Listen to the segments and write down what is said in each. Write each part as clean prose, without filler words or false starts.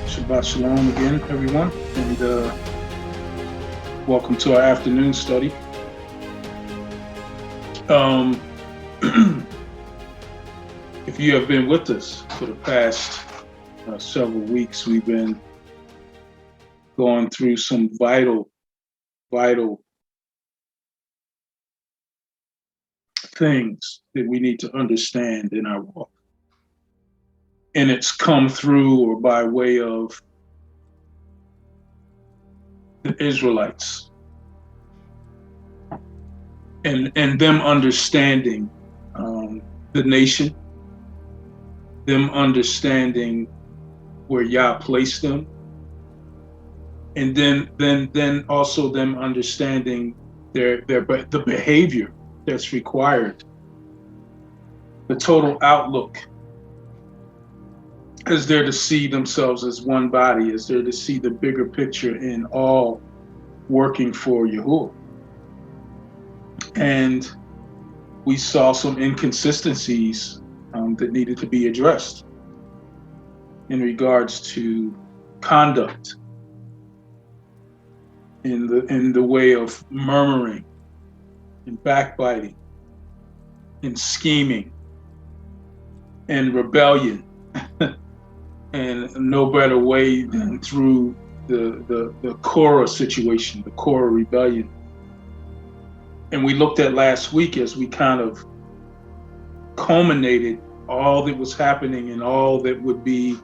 Shabbat Shalom again, everyone, and welcome to our afternoon study. If you have been with us for the past several weeks, we've been going through some vital things that we need to understand in our walk. And it's come through or by way of the Israelites and them understanding the nation, them understanding where Yah placed them, and then also them understanding the behavior that's required, the total outlook, as they're to see themselves as one body, as they're to see the bigger picture in all working for Yahuah. And we saw some inconsistencies that needed to be addressed in regards to conduct, in the way of murmuring and backbiting and scheming and rebellion. And no better way than through the Korah situation, the Korah rebellion. And we looked at last week as we kind of culminated all that was happening and all that would be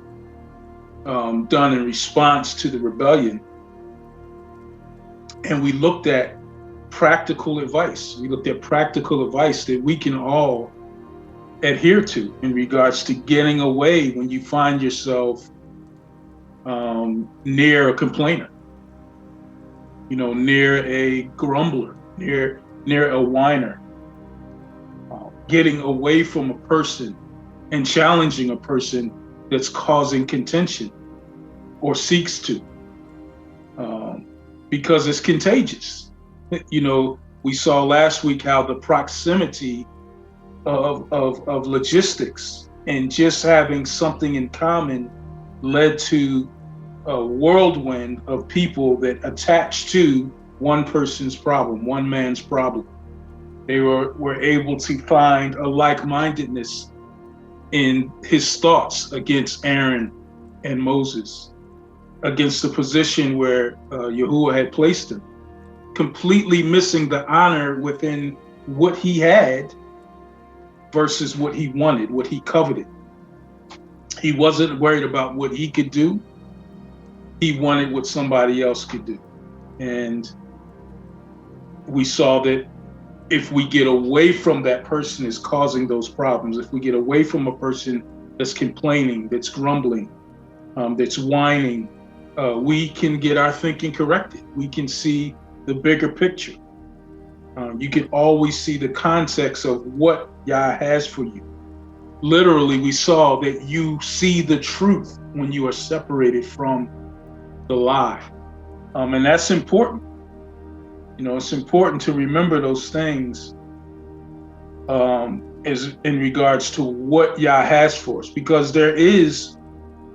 done in response to the rebellion. And we looked at practical advice. We looked at practical advice that we can all adhere to in regards to getting away when you find yourself near a complainer, near a grumbler, near a whiner, getting away from a person and challenging a person that's causing contention or seeks to, because it's contagious. We saw last week how the proximity of logistics and just having something in common led to a whirlwind of people that attached to one person's problem, one man's problem. They were able to find a like-mindedness in his thoughts against Aaron and Moses, against the position where Yahuah had placed him, completely missing the honor within what he had versus what he wanted, what he coveted. He wasn't worried about what he could do. He wanted what somebody else could do. And we saw that if we get away from that person that's causing those problems, if we get away from a person that's complaining, that's grumbling, that's whining, we can get our thinking corrected. We can see the bigger picture. You can always see the context of what Yah has for you. Literally, we saw that you see the truth when you are separated from the lie. And that's important. It's important to remember those things as in regards to what Yah has for us, because there is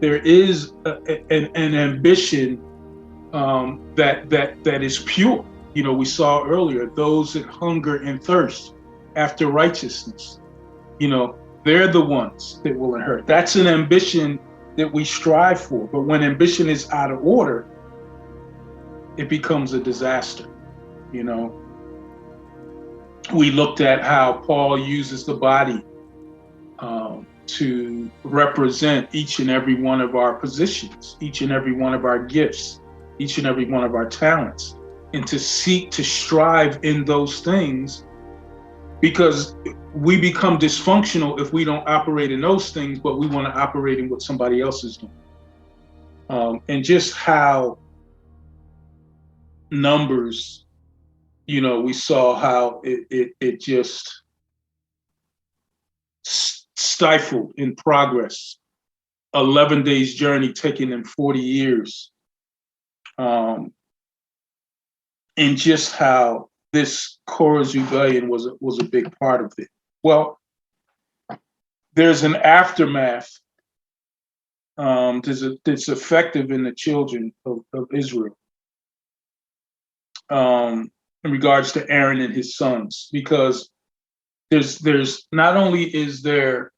an ambition that is pure. We saw earlier, those that hunger and thirst after righteousness, they're the ones that will inherit. That's an ambition that we strive for. But when ambition is out of order, it becomes a disaster. We looked at how Paul uses the body to represent each and every one of our positions, each and every one of our gifts, each and every one of our talents, and to seek to strive in those things, because we become dysfunctional if we don't operate in those things, but we want to operate in what somebody else is doing. And just how Numbers, we saw how it just stifled in progress. 11 days journey taking them 40 years. And just how this Korah's rebellion was a big part of it. Well, there's an aftermath that's effective in the children of Israel in regards to Aaron and his sons, because there's not only is there,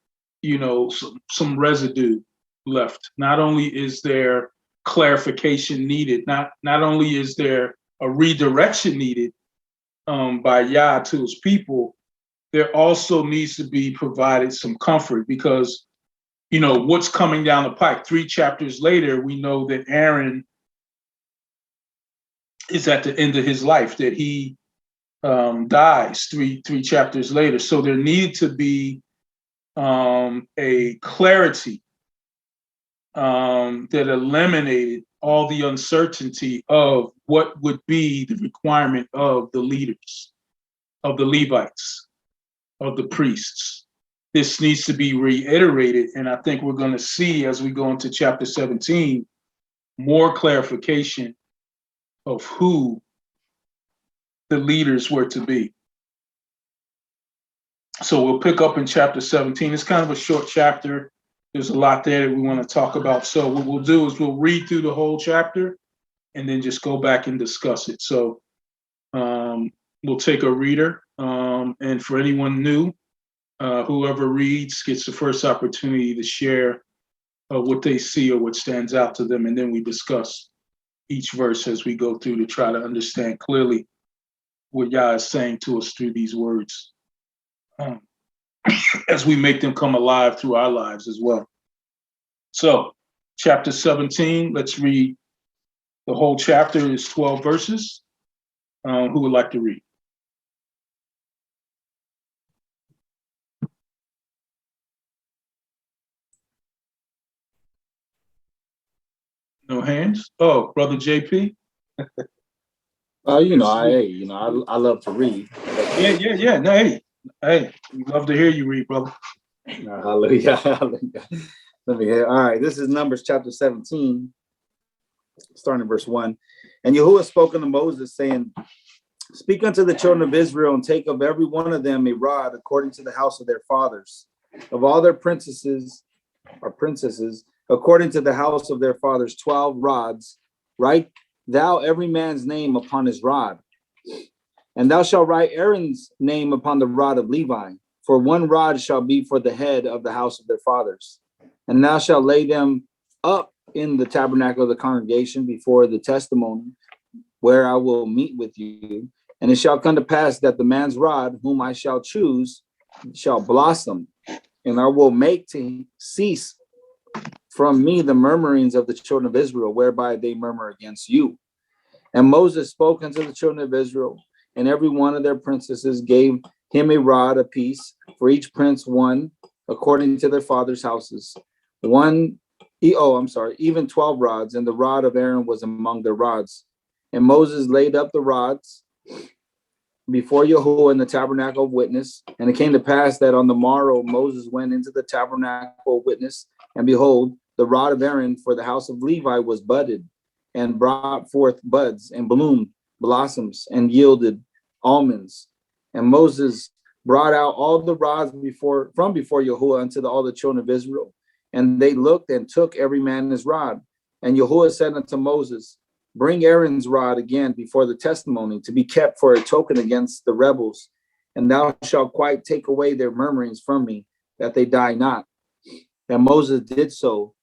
some residue left, not only is there clarification needed, not only is there a redirection needed by Yah to his people, there also needs to be provided some comfort, because what's coming down the pike. 3 chapters later, we know that Aaron is at the end of his life, that he dies three chapters later. So there needed to be a clarity that eliminated all the uncertainty of what would be the requirement of the leaders, of the Levites, of the priests. This needs to be reiterated, and I think we're going to see, as we go into chapter 17, more clarification of who the leaders were to be. So we'll pick up in chapter 17. It's kind of a short chapter. There's a lot there that we want to talk about. So what we'll do is we'll read through the whole chapter and then just go back and discuss it. So we'll take a reader. And for anyone new, whoever reads gets the first opportunity to share what they see or what stands out to them. And then we discuss each verse as we go through to try to understand clearly what Yah is saying to us through these words, as we make them come alive through our lives as well. So, chapter 17, let's read the whole chapter. Is 12 verses. Who would like to read? No hands? Oh, Brother JP? I love to read. Yeah. No, hey, we love to hear you read, brother. Hallelujah. Let me hear. All right, this is Numbers chapter 17, starting in verse 1. And Yahuwah spoke unto Moses, saying, Speak unto the children of Israel, and take of every one of them a rod according to the house of their fathers, of all their princesses, according to the house of their fathers, 12 rods. Write thou every man's name upon his rod. And thou shalt write Aaron's name upon the rod of Levi, for one rod shall be for the head of the house of their fathers. And thou shalt lay them up in the tabernacle of the congregation before the testimony, where I will meet with you. And it shall come to pass that the man's rod, whom I shall choose, shall blossom, and I will make to cease from me the murmurings of the children of Israel, whereby they murmur against you. And Moses spoke unto the children of Israel, and every one of their princesses gave him a rod apiece, for each prince one, according to their father's houses. Even 12 rods, and the rod of Aaron was among their rods. And Moses laid up the rods before Yahuwah in the tabernacle of witness. And it came to pass that on the morrow Moses went into the tabernacle of witness, and behold, the rod of Aaron for the house of Levi was budded, and brought forth buds, and bloomed blossoms, and yielded almonds. And Moses brought out all the rods from before Yahuwah unto all the children of Israel. And they looked and took every man his rod. And Yahuwah said unto Moses, Bring Aaron's rod again before the testimony, to be kept for a token against the rebels. And thou shalt quite take away their murmurings from me, that they die not. And Moses did so.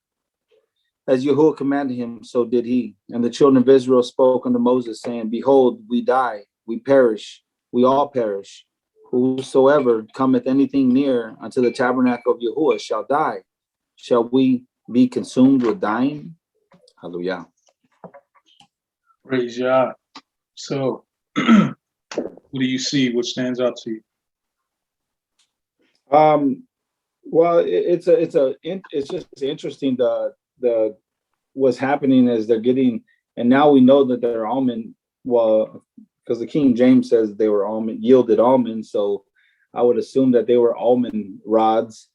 As Yahuwah commanded him, so did he. And the children of Israel spoke unto Moses, saying, Behold, we die, we perish, we all perish. Whosoever cometh anything near unto the tabernacle of Yahuwah shall die. Shall we be consumed with dying? Hallelujah. Praise Yah. So, what do you see? What stands out to you? Well, it's just interesting the what's happening as they're getting, and now we know that they're almond. Well, because the King James says they were yielded almonds, so I would assume that they were almond rods,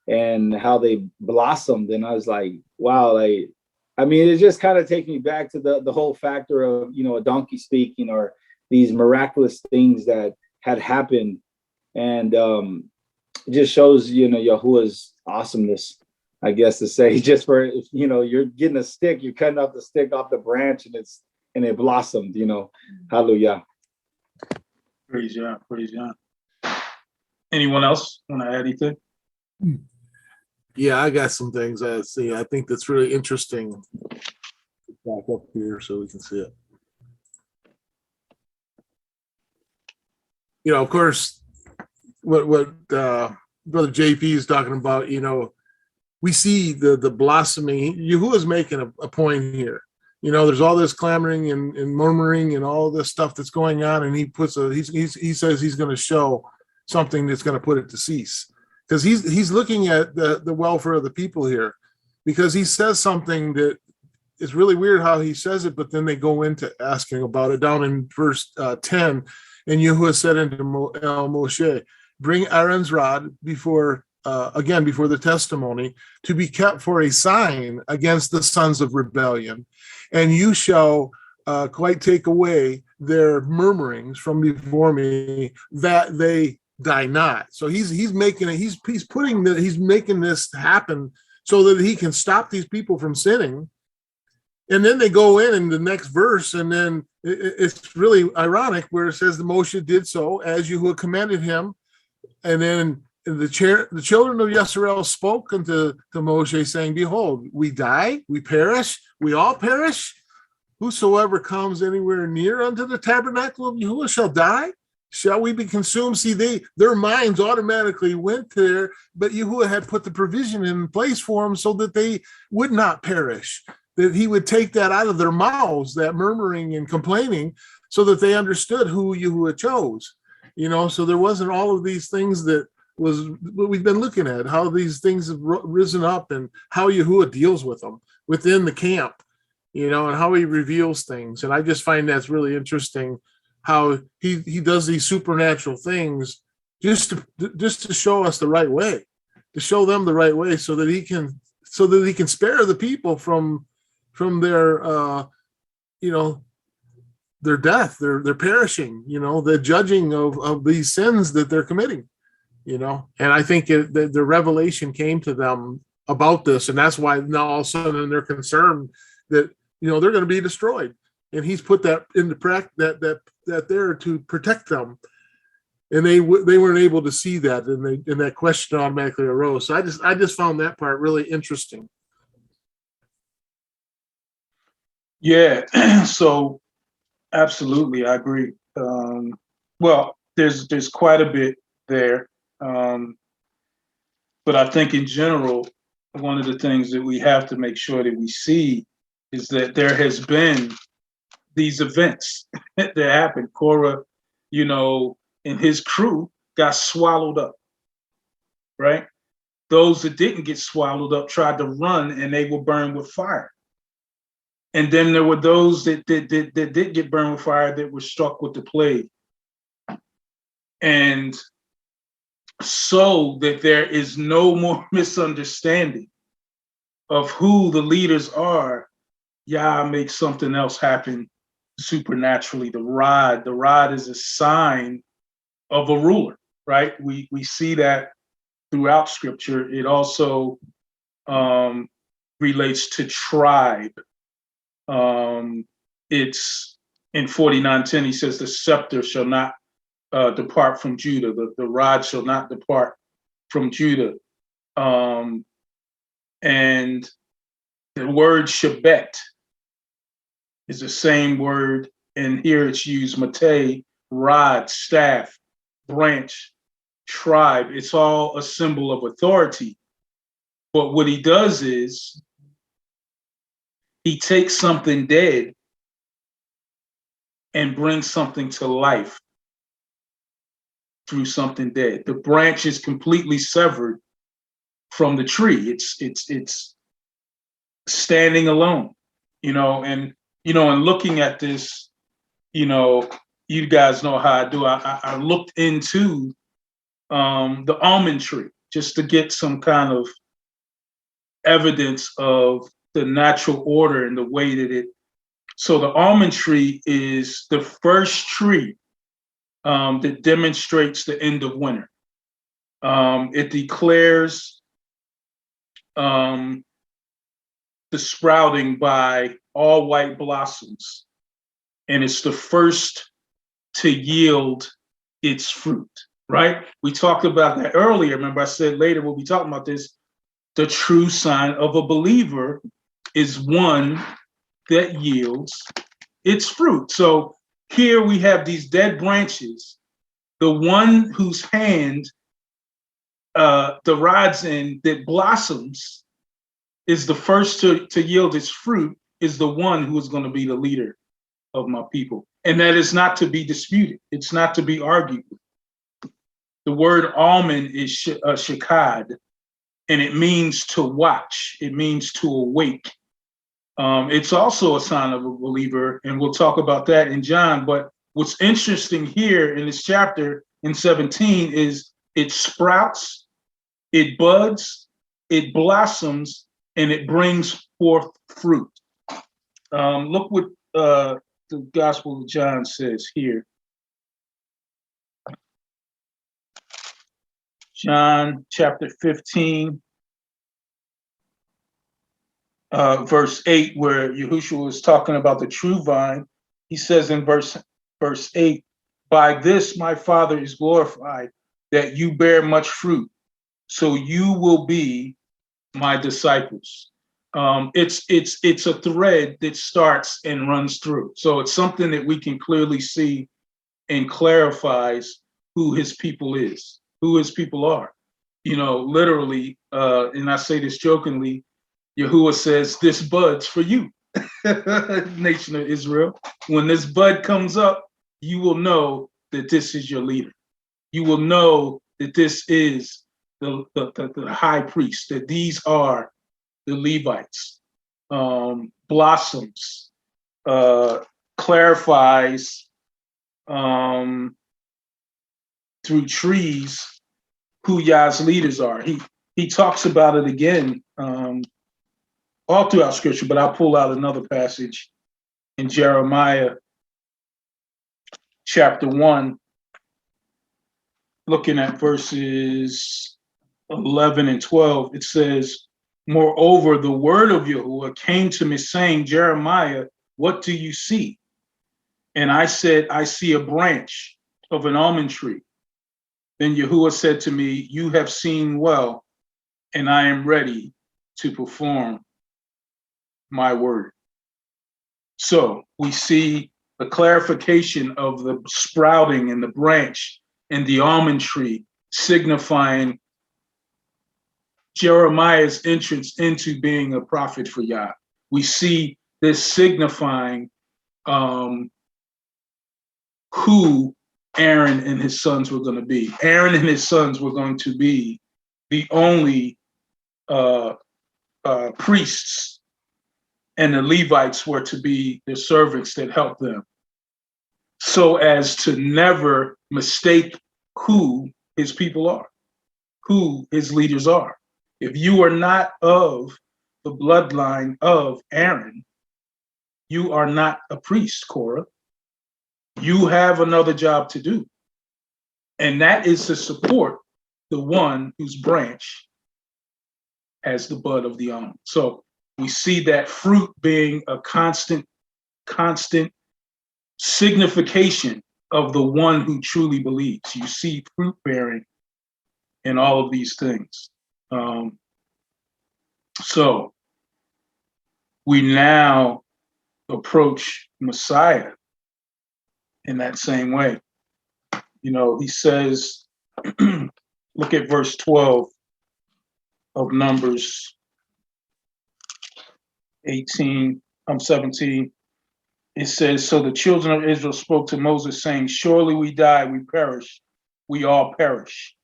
and how they blossomed. And I was like, wow, it just kind of takes me back to the whole factor of, a donkey speaking, or these miraculous things that had happened. And it just shows, Yahuwah's awesomeness. I guess to say, just for, if, you know, you're getting a stick, you're cutting off the stick off the branch, and it blossomed, you know. Hallelujah. Praise God. Praise God. Anyone else want to add anything? Yeah, I got some things I see. I think that's really interesting. Back up here so we can see it. You know, of course, what Brother JP is talking about, you know, we see the blossoming. Yahuwah's making a point here. You know, there's all this clamoring and murmuring and all this stuff that's going on, and he says he's going to show something that's going to put it to cease, because he's looking at the welfare of the people here, because he says something that is really weird how he says it, but then they go into asking about it down in verse 10. And Yahuwah said unto Moshe, bring Aaron's rod before the testimony, to be kept for a sign against the sons of rebellion, and you shall quite take away their murmurings from before me, that they die not. So he's making this happen so that he can stop these people from sinning. And then they go in the next verse, and then it's really ironic where it says the Moshe did so as Yahuwah commanded him. And then the children of Yasharal spoke unto Moshe, saying, behold, we die, we perish, we all perish. Whosoever comes anywhere near unto the tabernacle of Yahuwah shall die. Shall we be consumed? See, their minds automatically went there, but Yahuwah had put the provision in place for them so that they would not perish, that he would take that out of their mouths, that murmuring and complaining, so that they understood who Yahuwah chose. You know, so there wasn't all of these things that was what we've been looking at, how these things have risen up and how Yahuwah deals with them within the camp, you know, and how he reveals things. And I just find that's really interesting, how he does these supernatural things just to show us the right way, to show them the right way, so that he can spare the people from their you know, their death, their perishing, you know, the judging of these sins that they're committing, you know. And I think the revelation came to them about this, and that's why now all of a sudden they're concerned that, you know, they're going to be destroyed. And he's put that into practice, that there to protect them, and they weren't able to see that, and that question automatically arose. So I just found that part really interesting. Yeah. So absolutely, I agree. Well, there's quite a bit there, but I think in general, one of the things that we have to make sure that we see is that there has been these events that happened. Korah, you know, and his crew got swallowed up, right? Those that didn't get swallowed up tried to run, and they were burned with fire. And then there were those that did get burned with fire that were struck with the plague. And so that there is no more misunderstanding of who the leaders are, Yah makes something else happen supernaturally. The rod is a sign of a ruler, right? We see that throughout Scripture. It also relates to tribe. It's in 49:10, he says, the scepter shall not depart from Judah. The rod shall not depart from Judah. And the word Shebet is the same word, and here it's used mateh, rod, staff, branch, tribe. It's all a symbol of authority. But what he does is he takes something dead and brings something to life through something dead. The branch is completely severed from the tree. It's standing alone, you know, and looking at this, you know, you guys know how I do. I looked into the almond tree just to get some kind of evidence of the natural order and the way that it. So the almond tree is the first tree that demonstrates the end of winter. It declares the sprouting by all white blossoms, and it's the first to yield its fruit, right? We talked about that earlier. Remember, I said later we'll be talking about this. The true sign of a believer is one that yields its fruit. So here we have these dead branches. The one whose hand the rod's in that blossoms is the first to yield its fruit, is the one who is going to be the leader of my people. And that is not to be disputed. It's not to be argued with. The word almond is shakad, and it means to watch. It means to awake. It's also a sign of a believer, and we'll talk about that in John. But what's interesting here in this chapter in 17 is it sprouts, it buds, it blossoms, and it brings forth fruit. Look what the Gospel of John says here. John chapter 15, verse 8, where Yahushua is talking about the true vine. He says in verse 8, by this my Father is glorified, that you bear much fruit, so you will be my disciples. It's a thread that starts and runs through. So it's something that we can clearly see and clarifies who his people is, who his people are. You know, literally, and I say this jokingly, Yahuwah says, this bud's for you, nation of Israel. When this bud comes up, you will know that this is your leader. You will know that this is the high priest, that these are the Levites. Blossoms, clarifies through trees who Yah's leaders are. He talks about it again all throughout Scripture, but I'll pull out another passage in Jeremiah chapter 1, looking at verses 11 and 12. It says, moreover, the word of Yahuwah came to me saying, Jeremiah, what do you see? And I said, I see a branch of an almond tree. Then Yahuwah said to me, you have seen well, and I am ready to perform my word. So we see a clarification of the sprouting and the branch and the almond tree, signifying Jeremiah's entrance into being a prophet for Yah. We see this signifying who Aaron and his sons were going to be. Aaron and his sons were going to be the only priests, and the Levites were to be the servants that helped them, so as to never mistake who his people are, who his leaders are. If you are not of the bloodline of Aaron, you are not a priest, Korah. You have another job to do. And that is to support the one whose branch has the bud of the almond. So we see that fruit being a constant signification of the one who truly believes. You see fruit bearing in all of these things. So we now approach Messiah in that same way. You know, he says, look at verse 12 of Numbers 17. It says, so the children of Israel spoke to Moses, saying, surely we die, we perish, we all perish.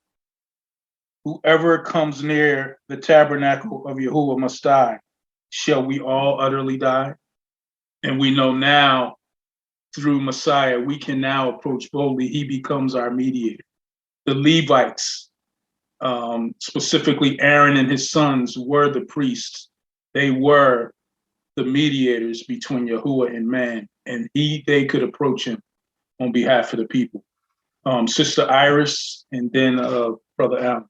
Whoever comes near the tabernacle of Yahuwah must die. Shall we all utterly die? And we know now, through Messiah, we can now approach boldly. He becomes our mediator. The Levites, specifically Aaron and his sons, were the priests. They were the mediators between Yahuwah and man, and they could approach him on behalf of the people. Sister Iris, and then Brother Al.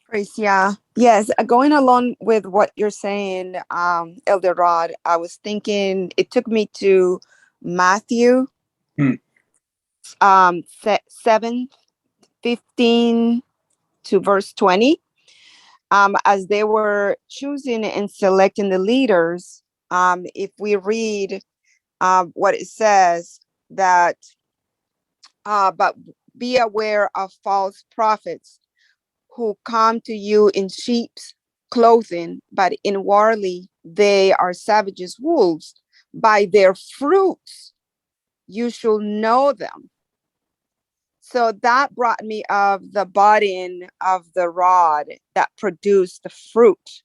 Praise, yeah. Yes, going along with what you're saying, Elder Rod, I was thinking it took me to Matthew Hmm. 7:15 to verse 20. As they were choosing and selecting the leaders, if we read what it says, that but be aware of false prophets who come to you in sheep's clothing, but inwardly they are savages, wolves. By their fruits you shall know them. So that brought me of the budding of the rod that produced the fruit.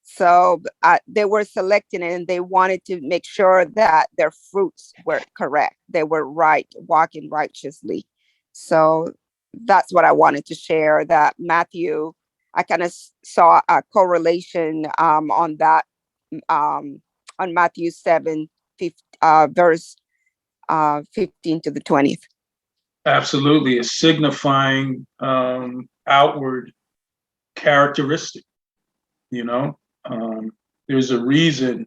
So they were selecting it, and they wanted to make sure that their fruits were correct. They were right, walking righteously. So that's what I wanted to share. That Matthew, I kind of saw a correlation on that, on Matthew 7, verse 15 to the 20th. Absolutely. It's signifying outward characteristic, you know. There's a reason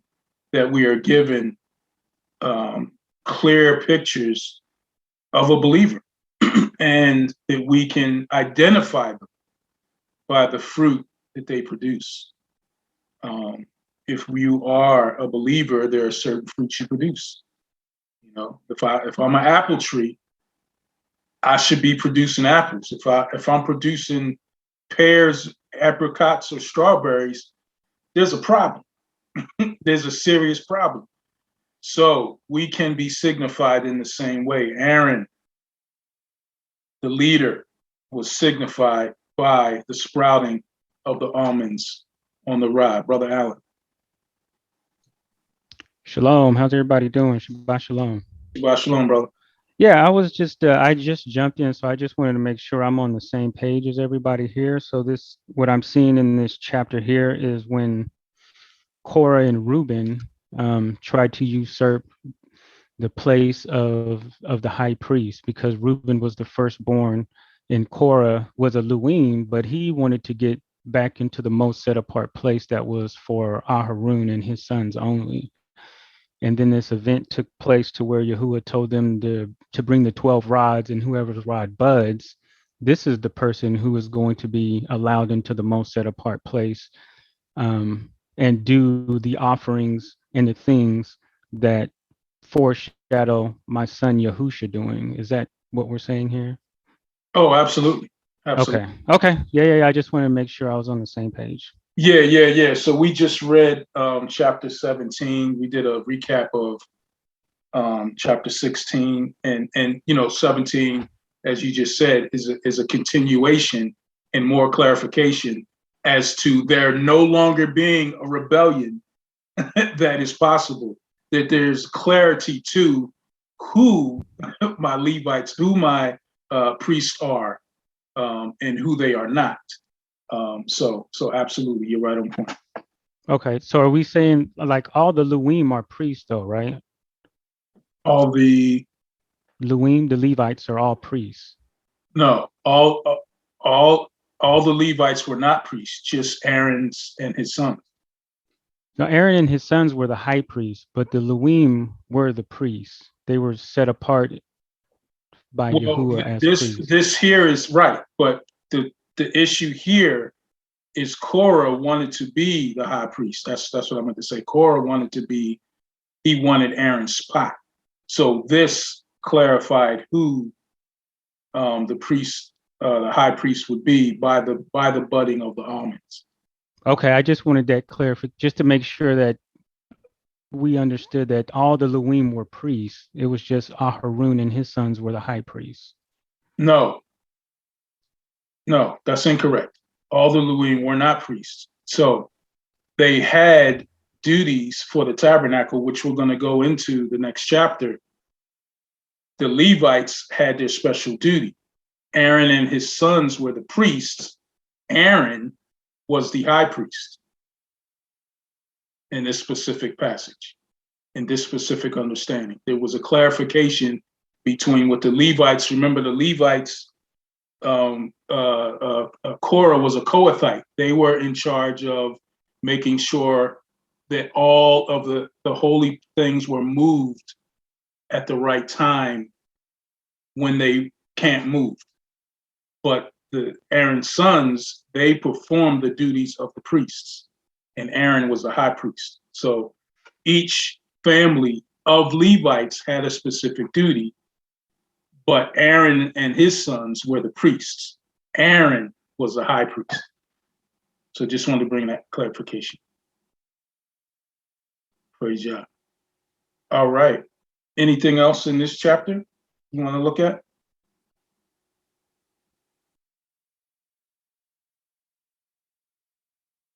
that we are given clear pictures of a believer and that we can identify them by the fruit that they produce. If you are a believer, there are certain fruits you produce. You know, if I'm an apple tree, I should be producing apples. If I'm producing pears, apricots, or strawberries, there's a problem. There's a serious problem. So we can be signified in the same way. Aaron, the leader, was signified by the sprouting of the almonds on the rod. Brother Allen. Shalom. How's everybody doing? Shabbat shalom. Shabbat shalom, brother. Yeah, I just jumped in, so I just wanted to make sure I'm on the same page as everybody here. So what I'm seeing in this chapter here is when Korah and Reuben tried to usurp the place of the high priest, because Reuben was the firstborn and Korah was a Luim, but he wanted to get back into the most set apart place that was for Aharun and his sons only. And then this event took place to where Yahuwah told them to bring the 12 rods, and whoever's rod buds, this is the person who is going to be allowed into the most set apart place, and do the offerings and the things that foreshadow my son Yahusha doing. Is that what we're saying here? Oh, absolutely. Absolutely. Okay. Yeah. I just wanted to make sure I was on the same page. Yeah. So we just read chapter 17. We did a recap of chapter 16, and 17, as you just said, is a continuation and more clarification as to there no longer being a rebellion that is possible. That there's clarity to who my Levites, who my priests are, and who they are not. So absolutely, you're right on point. Okay, so are we saying like all the Luim are priests though, right? All the Luim, the Levites are all priests. No, all the Levites were not priests, just Aaron's and his sons. Now Aaron and his sons were the high priests, but the Luim were the priests. They were set apart by Yahuwah as priests. This here is right, but the issue here is Korah wanted to be the high priest. That's what I meant to say. Korah wanted to be. He wanted Aaron's spot. So this clarified who the priest, the high priest, would be by the budding of the almonds. Okay, I just wanted that clarified, just to make sure that we understood that all the Luim were priests. It was just Aharun and his sons were the high priests. No, that's incorrect. All the Luim were not priests. So they had duties for the tabernacle, which we're going to go into the next chapter. The Levites had their special duty. Aaron and his sons were the priests. Aaron was the high priest in this specific passage, in this specific understanding. There was a clarification between what the Levites, remember the Levites Korah was a Kohathite. They were in charge of making sure that all of the holy things were moved at the right time when they can't move. But Aaron's sons, they performed the duties of the priests, and Aaron was the high priest. So each family of Levites had a specific duty, but Aaron and his sons were the priests. Aaron was the high priest. So just wanted to bring that clarification. Praise Yah. All right. Anything else in this chapter you want to look at?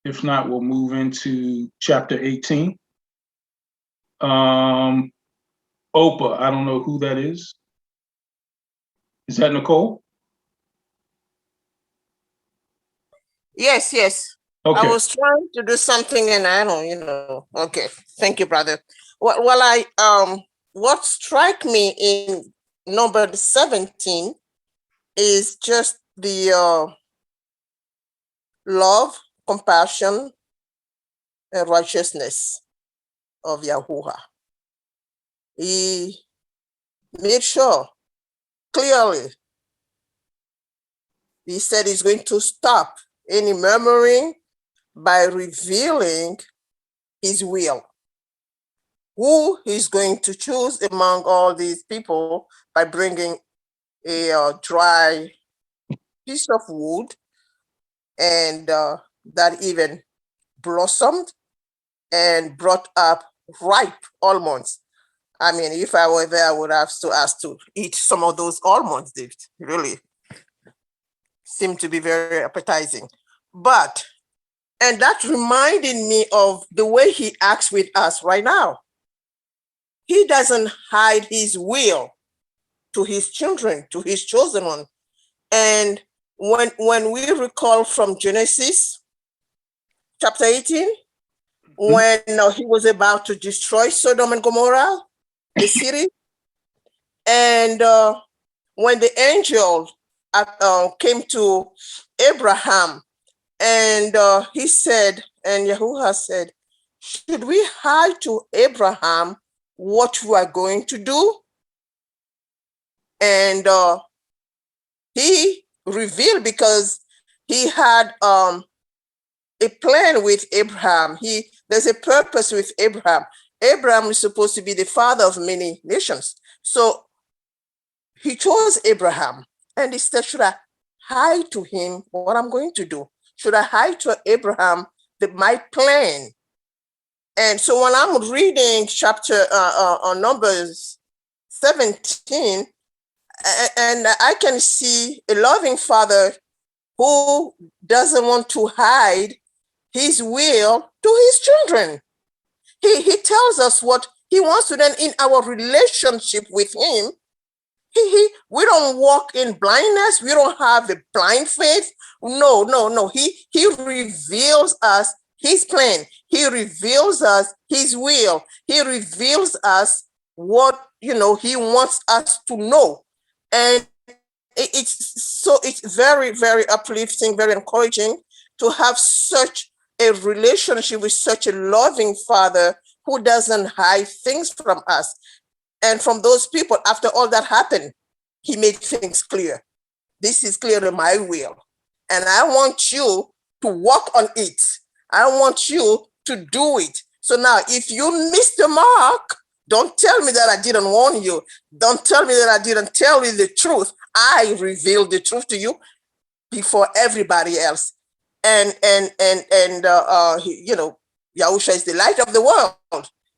If not, we'll move into chapter 18. Opa, I don't know who that is. Is that Nicole? Yes, yes. Okay. I was trying to do something and I don't, Okay. Thank you, brother. Well, what struck me in number 17 is just the love, compassion, and righteousness of Yahuwah. He made sure clearly, he said he's going to stop any murmuring by revealing his will. Who he's going to choose among all these people by bringing a dry piece of wood and that even blossomed and brought up ripe almonds. I mean, if I were there, I would have to ask to eat some of those almonds. They really seem to be very appetizing. And that reminded me of the way he acts with us right now. He doesn't hide his will to his children, to his chosen one. And when we recall from Genesis chapter 18, when he was about to destroy Sodom and Gomorrah, the city, and when the angel came to Abraham, and he said, and Yahuwah said, should we hide to Abraham what we are going to do? And he revealed, because he had a plan with Abraham. There's a purpose with Abraham. Abraham is supposed to be the father of many nations. So he chose Abraham, and he said, should I hide to him what I'm going to do? Should I hide to Abraham my plan? And so when I'm reading chapter Numbers 17, and I can see a loving father who doesn't want to hide his will to his children. He tells us what he wants to do in our relationship with him. We don't walk in blindness. We don't have a blind faith. No. He reveals us his plan. He reveals us his will. He reveals us what he wants us to know. And it's very, very uplifting, very encouraging to have such a relationship with such a loving father who doesn't hide things from us. And from those people, after all that happened, he made things clear. This is clearly my will. And I want you to work on it. I want you to do it. So now, if you miss the mark, don't tell me that I didn't warn you. Don't tell me that I didn't tell you the truth. I revealed the truth to you before everybody else. And Yahusha is the light of the world.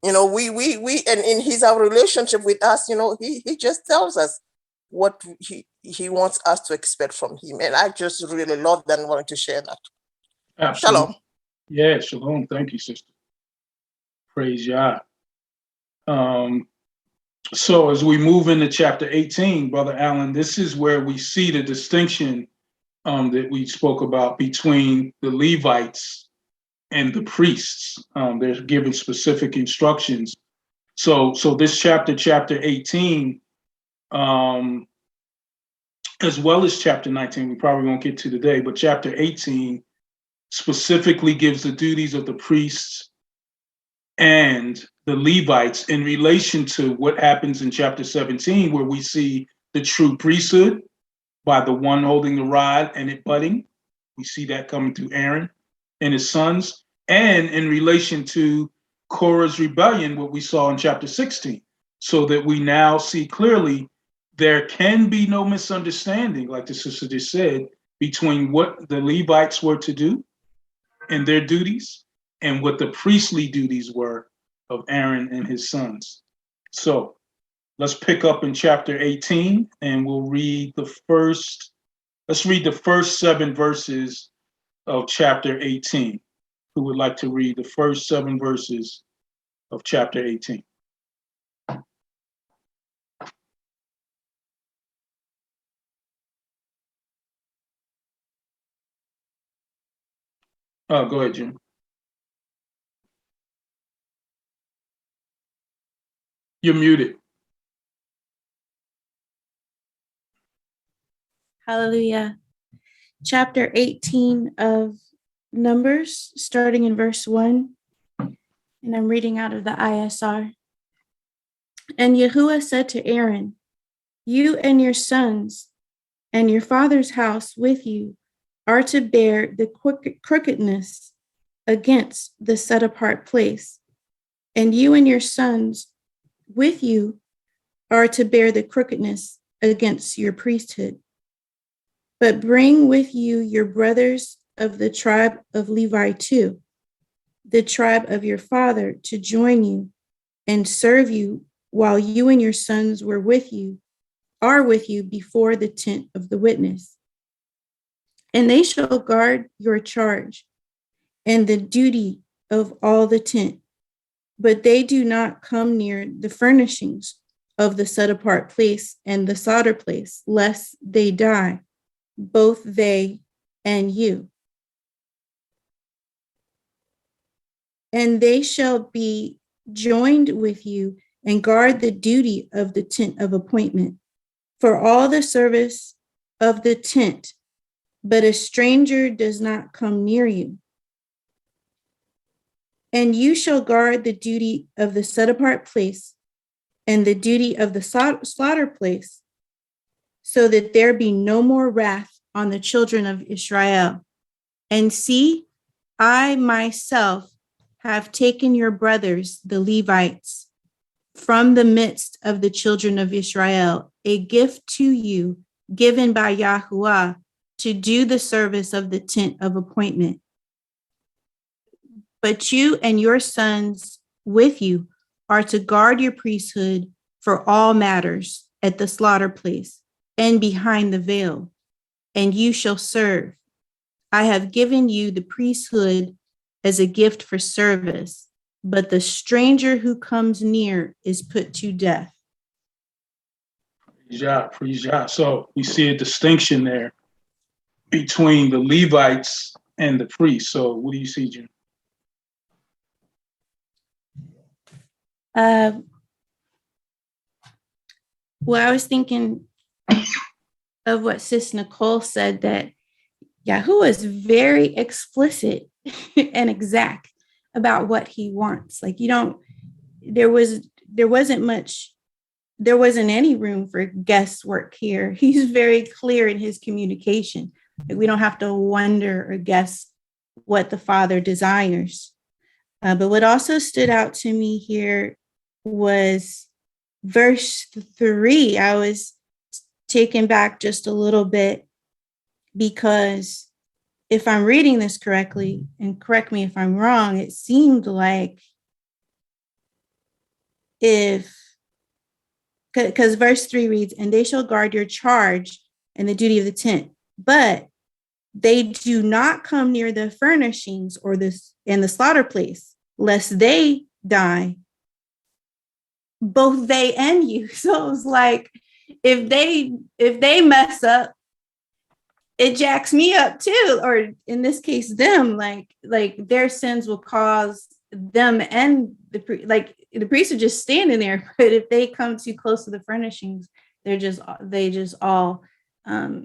We and in our relationship with us, he just tells us what he wants us to expect from him. And I just really love that and wanted to share that. Absolutely. Shalom. Yeah, shalom. Thank you, sister. Praise Yah. So as we move into chapter 18, Brother Allen, this is where we see the distinction that we spoke about between the Levites and the priests. They're given specific instructions. So this chapter 18, as well as chapter 19, we probably won't get to today, but chapter 18 specifically gives the duties of the priests and the Levites in relation to what happens in chapter 17, where we see the true priesthood by the one holding the rod and it budding. We see that coming through Aaron and his sons, and in relation to Korah's rebellion, what we saw in chapter 16, so that we now see clearly there can be no misunderstanding, like the sister just said, between what the Levites were to do and their duties and what the priestly duties were of Aaron and his sons. So let's pick up in chapter 18 and we'll read let's read the first 7 verses of chapter 18. Who would like to read the first 7 verses of chapter 18? Oh, go ahead, Jim. You're muted. Hallelujah. Chapter 18 of Numbers, starting in verse 1. And I'm reading out of the ISR. And Yahuwah said to Aaron, you and your sons and your father's house with you are to bear the crookedness against the set apart place. And you and your sons with you are to bear the crookedness against your priesthood. But bring with you your brothers of the tribe of Levi too, the tribe of your father, to join you and serve you while you and your sons are with you before the tent of the witness. And they shall guard your charge and the duty of all the tent, but they do not come near the furnishings of the set apart place and the solder place, lest they die, both they and you. And they shall be joined with you and guard the duty of the tent of appointment for all the service of the tent, but a stranger does not come near you. And you shall guard the duty of the set apart place and the duty of the slaughter place, so that there be no more wrath on the children of Israel. And see, I myself have taken your brothers, the Levites, from the midst of the children of Israel, a gift to you given by Yahuah to do the service of the tent of appointment. But you and your sons with you are to guard your priesthood for all matters at the slaughter place and behind the veil, and you shall serve. I have given you the priesthood as a gift for service, but the stranger who comes near is put to death. Praise Yah. So we see a distinction there between the Levites and the priests. So what do you see, Jim? Well, I was thinking of what Sis Nicole said, that Yahuwah is very explicit and exact about what he wants. Like, there wasn't any room for guesswork here. He's very clear in his communication. Like, we don't have to wonder or guess what the Father desires. But what also stood out to me here was verse 3. I was taken back just a little bit, because if I'm reading this correctly, and correct me if I'm wrong, it seemed like because verse 3 reads, and they shall guard your charge and the duty of the tent, but they do not come near the furnishings or this and the slaughter place, lest they die, both they and you. So it's like, if they mess up, it jacks me up too, or in this case, them. Like their sins will cause them and the priests are just standing there. But if they come too close to the furnishings, they just all are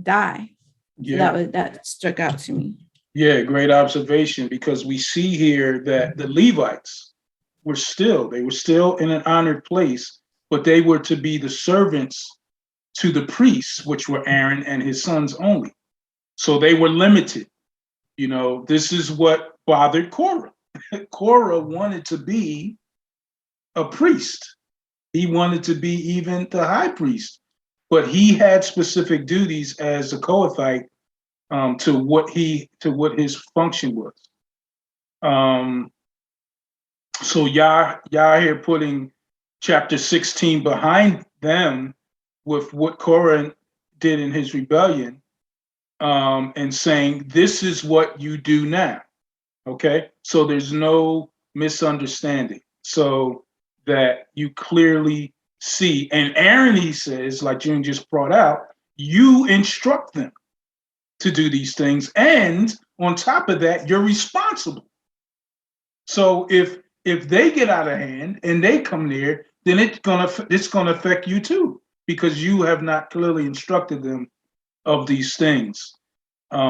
die. So Yeah. that stuck out to me. Yeah, great observation, because we see here that the Levites were still in an honored place, but they were to be the servants to the priests, which were Aaron and his sons only. So they were limited. You know, this is what bothered Korah. Korah wanted to be a priest. He wanted to be even the high priest, but he had specific duties as a Kohathite to what his function was. So Yah here putting chapter 16 behind them with what Korah did in his rebellion, and saying, this is what you do now. Okay, so there's no misunderstanding. So that you clearly see. And Aaron, he says, like June just brought out, you instruct them to do these things. And on top of that, you're responsible. So if they get out of hand and they come near, then it's gonna affect you too, because you have not clearly instructed them of these things.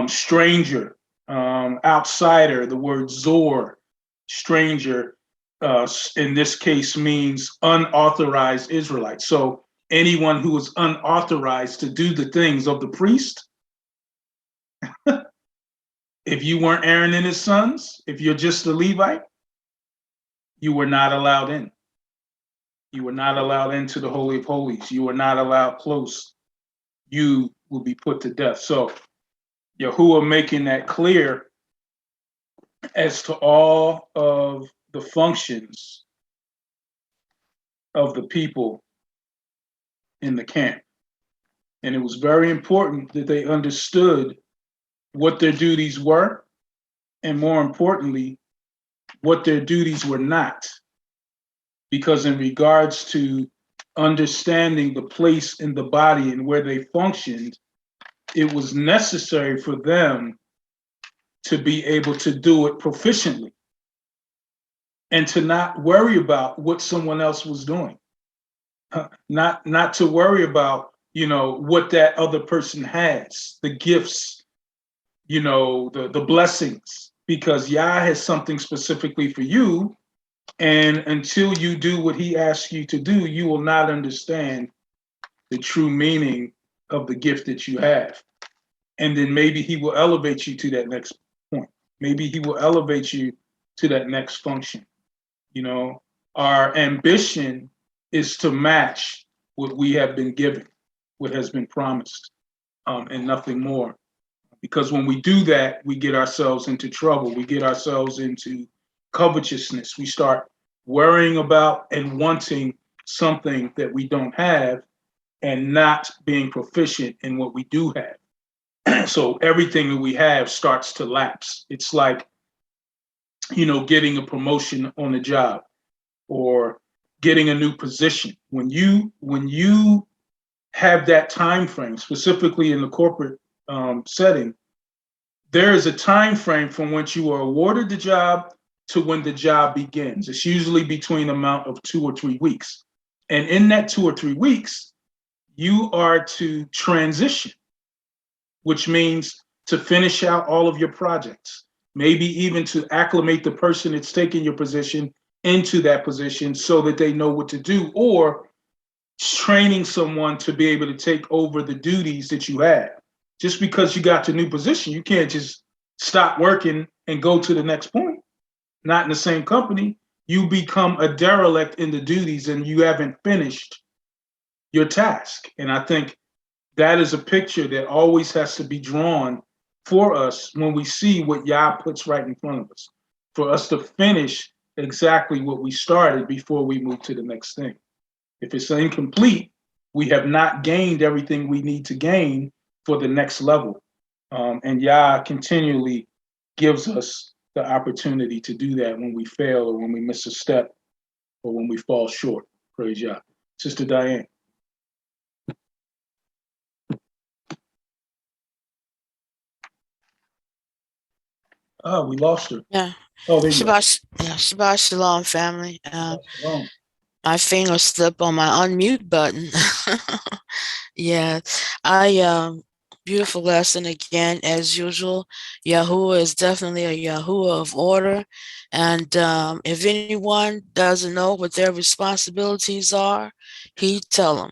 Stranger, outsider, the word zor, stranger, in this case means unauthorized Israelite. So anyone who was unauthorized to do the things of the priest, if you weren't Aaron and his sons, if you're just a Levite, you were not allowed in. You were not allowed into the Holy of Holies. You were not allowed close. You will be put to death. So Yahuwah making that clear as to all of the functions of the people in the camp. And it was very important that they understood what their duties were, and more importantly, what their duties were not. Because in regards to understanding the place in the body and where they functioned, it was necessary for them to be able to do it proficiently and to not worry about what someone else was doing. Not to worry about, what that other person has, the gifts, the blessings, because Yah has something specifically for you. And until you do what he asks you to do, you will not understand the true meaning of the gift that you have. And then maybe he will elevate you to that next point. Maybe he will elevate you to that next function. Our ambition is to match what we have been given, what has been promised, and nothing more. Because when we do that, we get ourselves into trouble. We get ourselves into covetousness. We start worrying about and wanting something that we don't have and not being proficient in what we do have. So everything that we have starts to lapse. It's like, getting a promotion on the job or getting a new position. When you have that time frame, specifically in the corporate setting, there is a time frame from when you are awarded the job to when the job begins. It's usually between an amount of 2 or 3 weeks. And in that 2 or 3 weeks, you are to transition, which means to finish out all of your projects, maybe even to acclimate the person that's taking your position into that position so that they know what to do, or training someone to be able to take over the duties that you have. Just because you got the new position, you can't just stop working and go to the next point. Not in the same company. You become a derelict in the duties and you haven't finished your task. And I think that is a picture that always has to be drawn for us when we see what Yah puts right in front of us, for us to finish exactly what we started before we move to the next thing. If it's incomplete, we have not gained everything we need to gain for the next level. And Yah continually gives us the opportunity to do that when we fail or when we miss a step or when we fall short. Praise Yah. Sister Diane. Oh, we lost her. Yeah. Oh, there you go. Shabbat Shalom, family. Shalom. My finger slipped on my unmute button. Yeah, beautiful lesson again, as usual. Yahuwah is definitely a Yahuwah of order. And if anyone doesn't know what their responsibilities are, he tell them.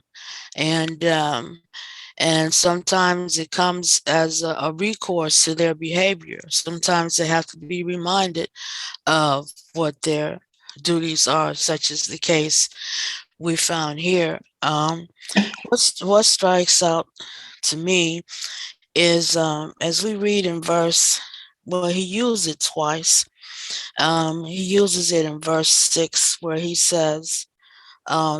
And sometimes it comes as a recourse to their behavior. Sometimes they have to be reminded of what their duties are, such as the case we found here. What strikes out to me is as we read in verse, well, he used it twice. He uses it in verse 6 where he says,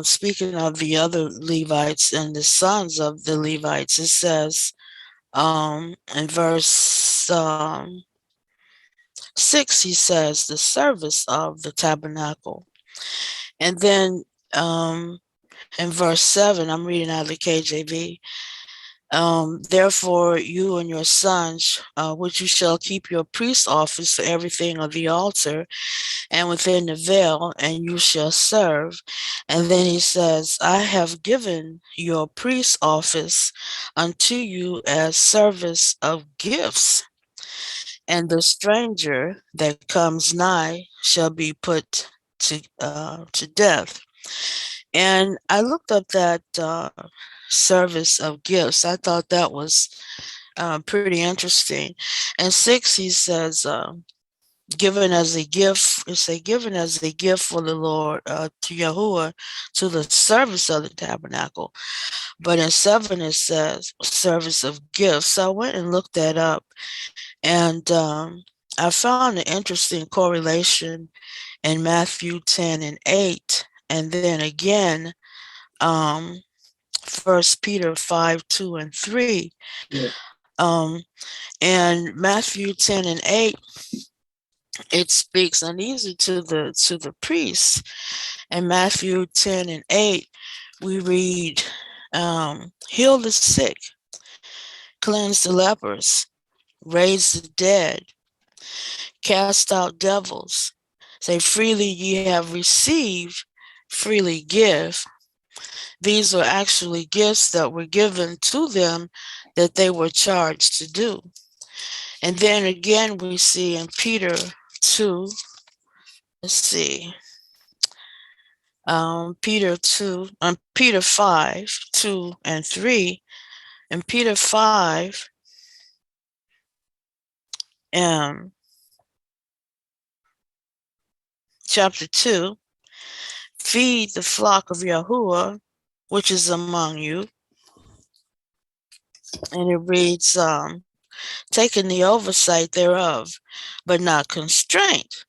speaking of the other Levites and the sons of the Levites, it says in verse 6, he says, the service of the tabernacle. And then in verse 7, I'm reading out of the KJV, therefore you and your sons, which you shall keep your priest office for everything of the altar and within the veil, and you shall serve. And then he says, I have given your priest office unto you as service of gifts, and the stranger that comes nigh shall be put to death. And I looked up that service of gifts. I thought that was pretty interesting. And 6, he says, given as a gift, it's a given as a gift for the Lord to Yahuwah to the service of the tabernacle. But in 7, it says service of gifts. So I went and looked that up, and I found an interesting correlation in Matthew 10 and 8, and then again, 1 Peter 5, 2 and 3. Yeah. And Matthew 10 and 8, it speaks, and these are to the priests. In Matthew 10 and 8, we read, heal the sick, cleanse the lepers, raise the dead, cast out devils. Say, freely ye have received, freely give. These were actually gifts that were given to them that they were charged to do. And then again, we see in Peter 2, let's see, Peter 5, 2 and 3. In Peter 5, chapter 2, feed the flock of Yahuwah, which is among you. And it reads, taking the oversight thereof, but not constraint,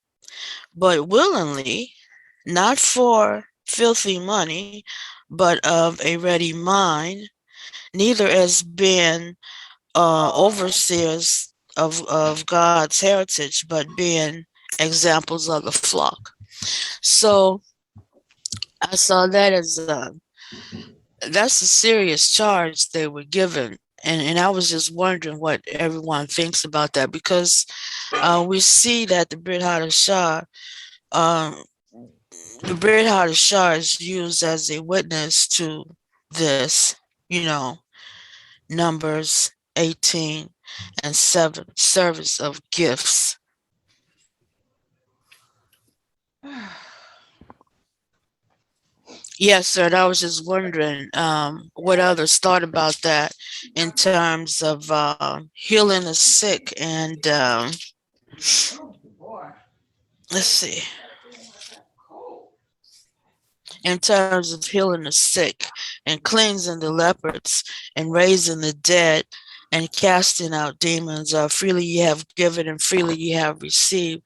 but willingly, not for filthy money, but of a ready mind, neither as being overseers of God's heritage, but being examples of the flock. So I saw that as that's a serious charge they were given. And I was just wondering what everyone thinks about that, because we see that the Brit Hadashah, is used as a witness to this, Numbers 18 and 7, service of gifts. Yes, sir. And I was just wondering what others thought about that in terms of healing the sick and let's see. In terms of healing the sick and cleansing the lepers and raising the dead and casting out demons, freely ye have given and freely ye have received.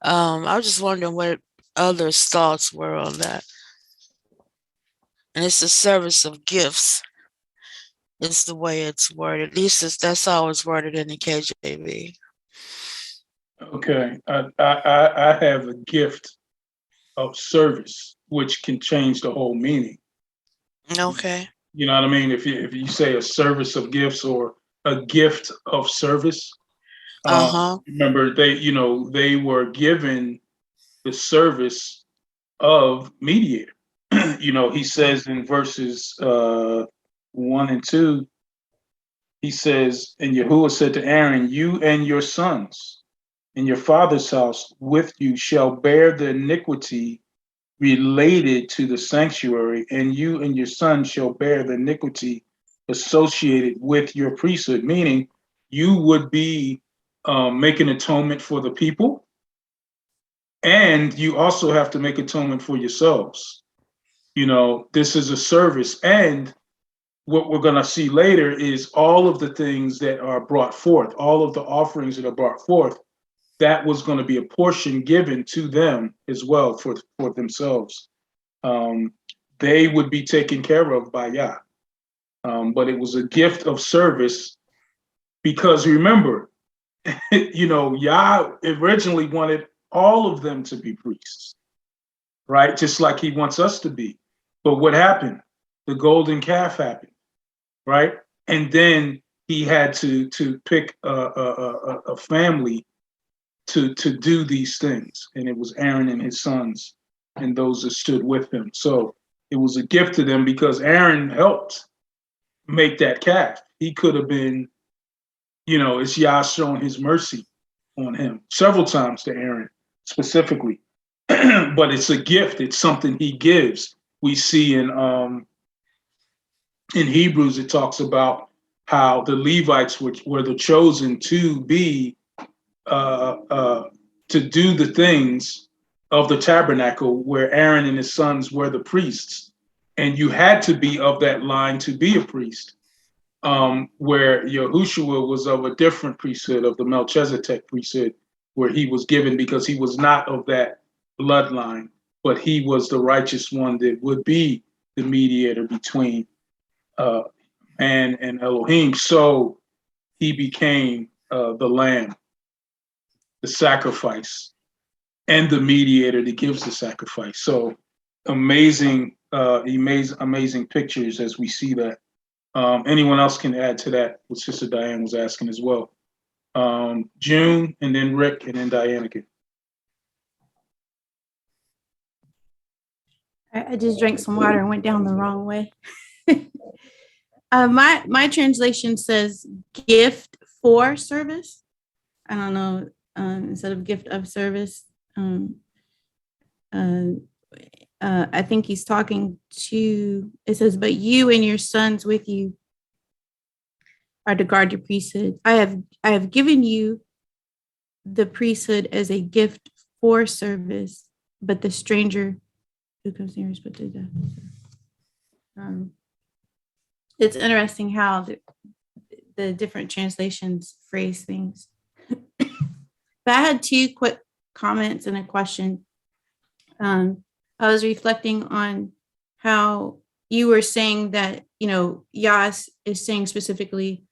I was just wondering what others' thoughts were on that. And it's a service of gifts. It's the way it's worded. At least that's how it's worded in the KJV. Okay, I have a gift of service, which can change the whole meaning. Okay. You know what I mean? If you say a service of gifts or a gift of service, remember they were given the service of mediator. he says in verses 1 and 2, he says, and Yahuwah said to Aaron, you and your sons in your father's house with you shall bear the iniquity related to the sanctuary, and you and your sons shall bear the iniquity associated with your priesthood, meaning you would be making atonement for the people, and you also have to make atonement for yourselves. This is a service, and what we're going to see later is all of the things that are brought forth, all of the offerings that are brought forth, that was going to be a portion given to them as well for themselves. They would be taken care of by Yah. But it was a gift of service because remember, Yah originally wanted all of them to be priests, right? Just like he wants us to be. But what happened? The golden calf happened, right? And then he had to pick a family to do these things. And it was Aaron and his sons and those that stood with him. So it was a gift to them because Aaron helped make that calf. He could have been, it's Yah showing his mercy on him several times to Aaron specifically. But it's a gift. It's something he gives. We see in Hebrews, it talks about how the Levites were the chosen to be to do the things of the tabernacle, where Aaron and his sons were the priests, and you had to be of that line to be a priest. Where Yahushua was of a different priesthood, of the Melchizedek priesthood, where he was given because he was not of that bloodline, but he was the righteous one that would be the mediator between man and Elohim. So he became the lamb, the sacrifice, and the mediator that gives the sacrifice. So amazing pictures as we see that. Anyone else can add to that, what Sister Diane was asking as well. June, and then Rick, and then Diane again. I just drank some water and went down the wrong way. My translation says gift for service. I don't know, instead of gift of service. I think he's talking to, it says, but you and your sons with you are to guard your priesthood. I have given you the priesthood as a gift for service, but the stranger who comes near is put to death. It's interesting how the different translations phrase things. But I had two quick comments and a question. I was reflecting on how you were saying that, Yas is saying specifically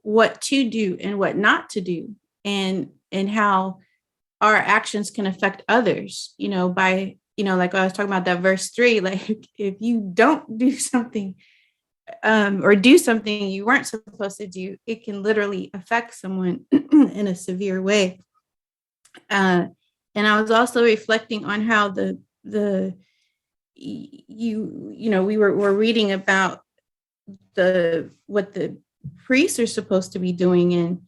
what to do and what not to do, and how our actions can affect others, by, like I was talking about that verse 3, like if you don't do something or do something you weren't supposed to do, it can literally affect someone in a severe way. And I was also reflecting on how we're reading about what the priests are supposed to be doing, and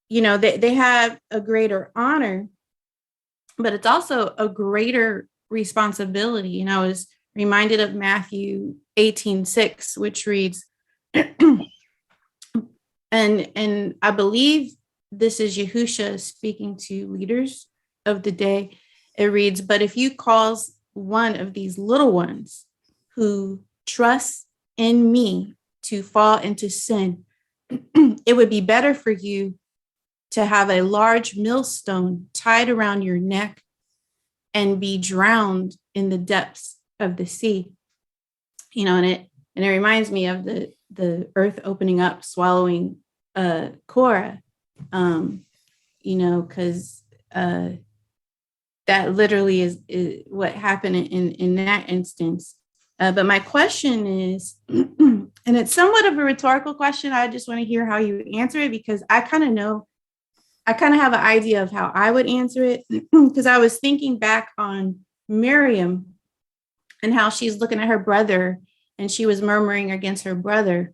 they have a greater honor, but it's also a greater responsibility. And I was reminded of Matthew 18:6, which reads, and I believe this is Yahusha speaking to leaders of the day. It reads, but if you cause one of these little ones who trust in me to fall into sin, it would be better for you to have a large millstone tied around your neck and be drowned in the depths of the sea. And it reminds me of the earth opening up, swallowing Korah, because that literally is what happened in that instance. But my question is, and it's somewhat of a rhetorical question. I just want to hear how you answer it, because I kind of have an idea of how I would answer it, because I was thinking back on Miriam and how she's looking at her brother and she was murmuring against her brother.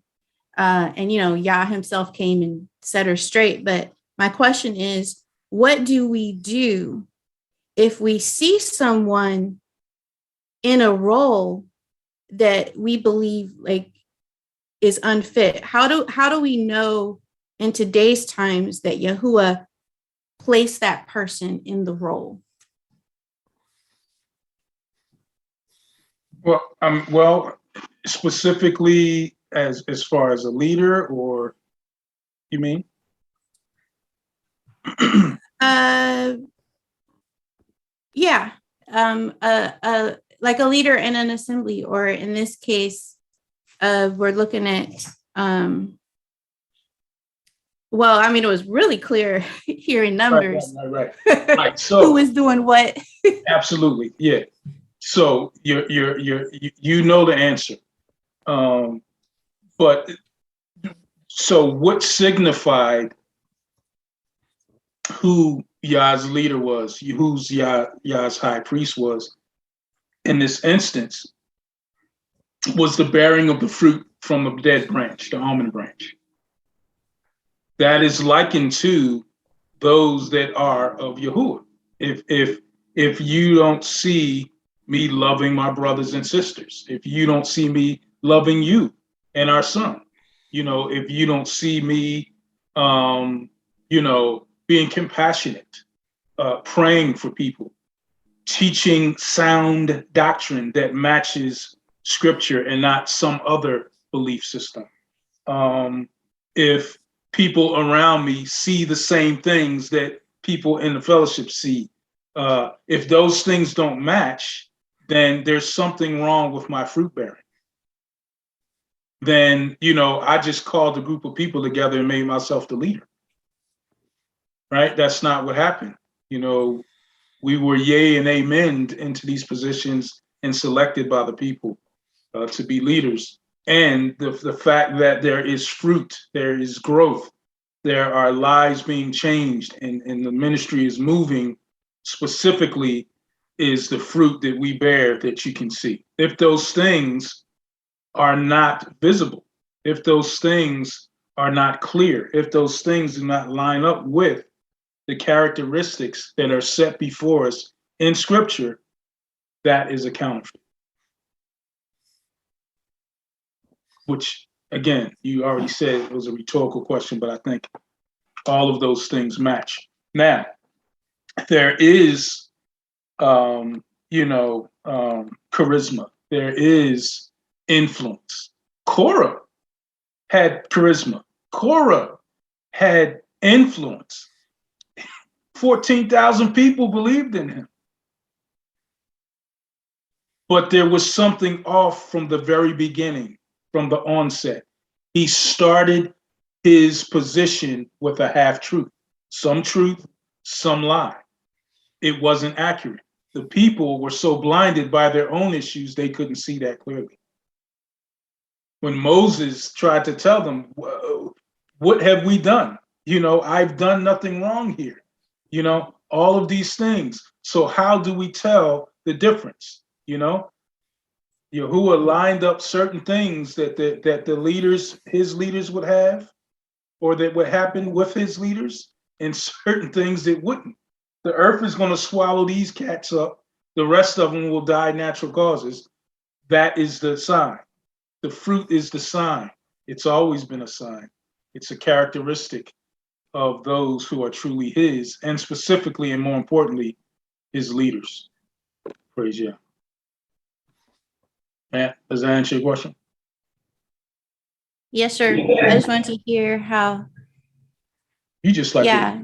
And, Yah himself came and set her straight. But my question is, what do we do if we see someone in a role that we believe like is unfit? How do we know in today's times that Yahuwah placed that person in the role? Well, specifically as far as a leader, or you mean? Yeah. Like a leader in an assembly, or in this case, we're looking at, well, I mean, it was really clear here in Numbers. Right. So who was doing what? Absolutely, yeah. So you know the answer, but so what signified who Yah's leader was, who's Yah's high priest was in this instance, was the bearing of the fruit from the dead branch, the almond branch. That is likened to those that are of Yahuwah. If you don't see me loving my brothers and sisters, if you don't see me loving you and our son, if you don't see me, being compassionate, praying for people, teaching sound doctrine that matches scripture and not some other belief system. If people around me see the same things that people in the fellowship see, if those things don't match, then there's something wrong with my fruit bearing. Then, I just called a group of people together and made myself the leader. Right? That's not what happened. We were yea and amen into these positions and selected by the people to be leaders. And the fact that there is fruit, there is growth, there are lives being changed, and the ministry is moving specifically is the fruit that we bear that you can see. If those things are not visible, if those things are not clear, if those things do not line up with the characteristics that are set before us in scripture, that is a counterfeit. Which, again, you already said it was a rhetorical question, but I think all of those things match. Now, there is, charisma. There is influence. Korah had charisma. Korah had influence. 14,000 people believed in him. But there was something off from the very beginning, from the onset. He started his position with a half-truth. Some truth, some lie. It wasn't accurate. The people were so blinded by their own issues, they couldn't see that clearly. When Moses tried to tell them, what have we done? I've done nothing wrong here. All of these things. So how do we tell the difference? Yahuwah lined up certain things that the leaders, his leaders would have, or that would happen with his leaders, and certain things that wouldn't. The earth is going to swallow these cats up. The rest of them will die natural causes. That is the sign. The fruit is the sign. It's always been a sign. It's a characteristic of those who are truly his, and specifically and more importantly, his leaders. Praise Yah. Matt, does that answer your question? Yes, sir. I just wanted to hear how. You just like yeah.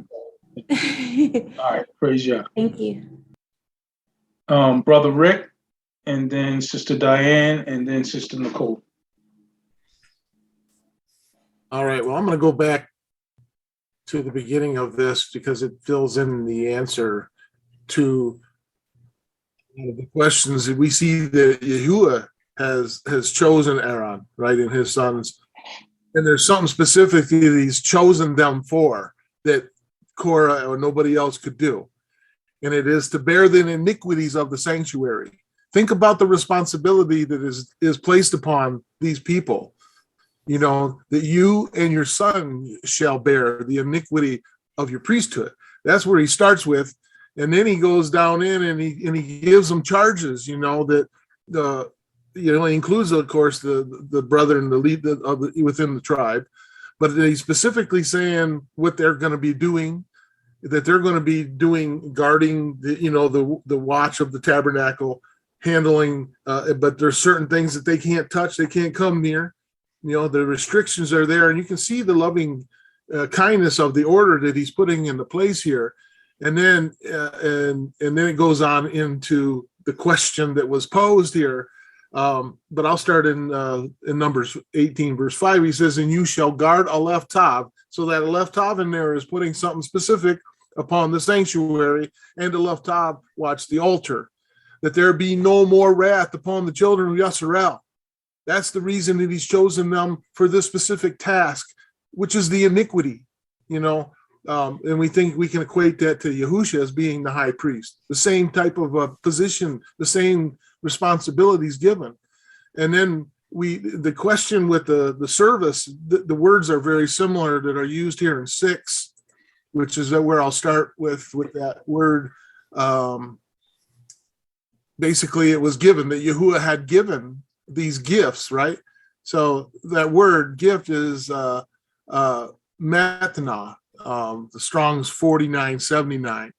it. All right, praise Yah. Thank you. Brother Rick, and then Sister Diane, and then Sister Nicole. All right, well, I'm going to go back to the beginning of this because it fills in the answer to the questions that we see that Yahuwah has chosen Aaron, right, and his sons. And there's something specifically that he's chosen them for that Korah or nobody else could do. And it is to bear the iniquities of the sanctuary. think about the responsibility that is placed upon these people, that you and your son shall bear the iniquity of your priesthood. That's where he starts with. And then he goes down in and he gives them charges, that he includes, of course, the brethren, the lead within the tribe, but he's specifically saying what they're going to be doing, that they're going to be doing, guarding the watch of the tabernacle, handling, but there's certain things that they can't touch, they can't come near. The restrictions are there, and you can see the loving kindness of the order that he's putting into place here. And then it goes on into the question that was posed here. But I'll start in Numbers 18, verse 5. He says, "And you shall guard a left tav." So that a left tav in there is putting something specific upon the sanctuary, and a left tav watch the altar, that there be no more wrath upon the children of Yasharal. That's the reason that he's chosen them for this specific task, which is the iniquity, and we think we can equate that to Yahusha as being the high priest, the same type of position, the same responsibilities given. And then the question with the service, the words are very similar that are used here in 6, which is where I'll start with that word. Basically, it was given that Yahuwah had given these gifts, right? So that word gift is matana, the Strong's 4979,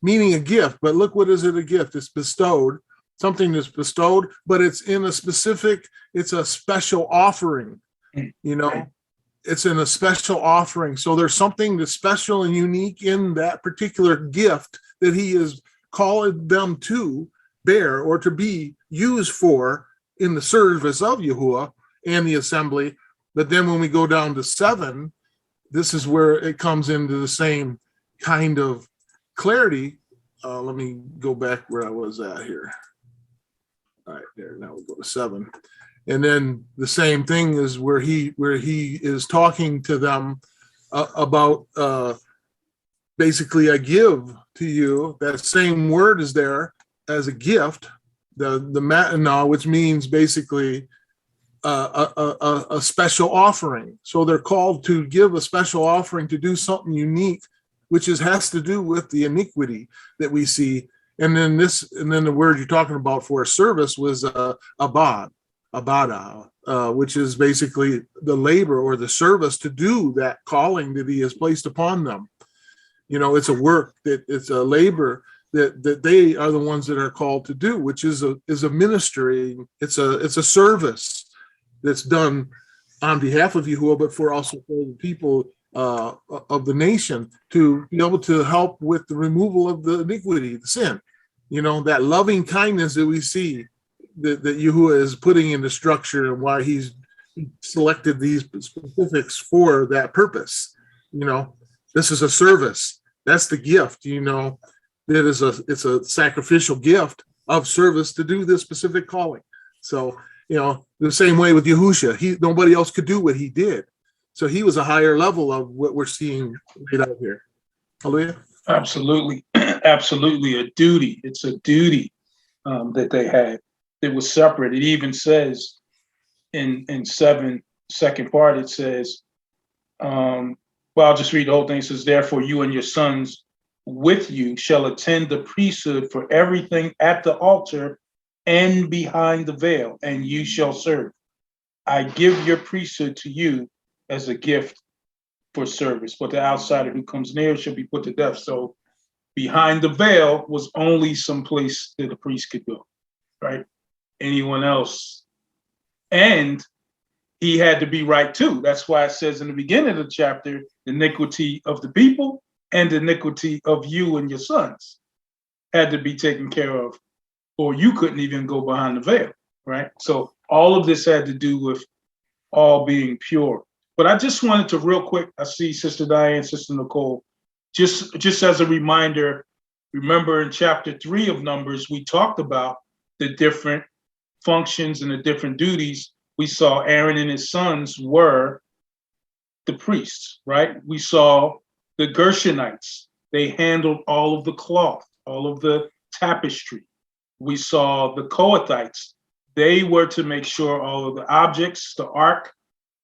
meaning a gift. But look, what is it? A gift? It's bestowed. Something that's bestowed, but it's in a specific. It's a special offering. It's in a special offering. So there's something that's special and unique in that particular gift that he is calling them to bear or to be used for in the service of Yahuwah and the assembly. But then when we go down to 7, this is where it comes into the same kind of clarity. Let me go back where I was at here. All right, there. Now we'll go to 7. And then the same thing is where he is talking to them about basically, I give to you. That same word is there as a gift, the matana, which means basically a special offering. So they're called to give a special offering, to do something unique, which has to do with the iniquity that we see. And then the word you're talking about for a service was abada, which is basically the labor or the service to do that calling that he has placed upon them. It's a work it's a labor that they are the ones that are called to do, which is a ministry. It's a service that's done on behalf of Yahuwah, but for the people of the nation, to be able to help with the removal of the iniquity, the sin. That loving kindness that we see that Yahuwah is putting into structure, and why he's selected these specifics for that purpose. This is a service. That's the gift. It's a sacrificial gift of service to do this specific calling. So, the same way with Yahusha, nobody else could do what he did. So he was a higher level of what we're seeing laid out here. Hallelujah. Absolutely. Absolutely. A duty. It's a duty that they had. It was separate. It even says in 7, second part, it says, I'll just read the whole thing. It says, "Therefore you and your sons with you shall attend the priesthood for everything at the altar and behind the veil, and you shall serve. I give your priesthood to you as a gift for service, but the outsider who comes near shall be put to death." So behind the veil was only some place that the priest could go, right? Anyone else. And he had to be right too. That's why it says in the beginning of the chapter, the iniquity of the people and the iniquity of you and your sons had to be taken care of, or you couldn't even go behind the veil, right? So all of this had to do with all being pure. But I just wanted to real quick, I see Sister Diane, Sister Nicole, just as a reminder, remember in chapter 3 of Numbers, we talked about the different functions and the different duties. We saw Aaron and his sons were the priests, right? We saw the Gershonites. They handled all of the cloth, all of the tapestry. we saw the Kohathites. They were to make sure all of the objects, the ark,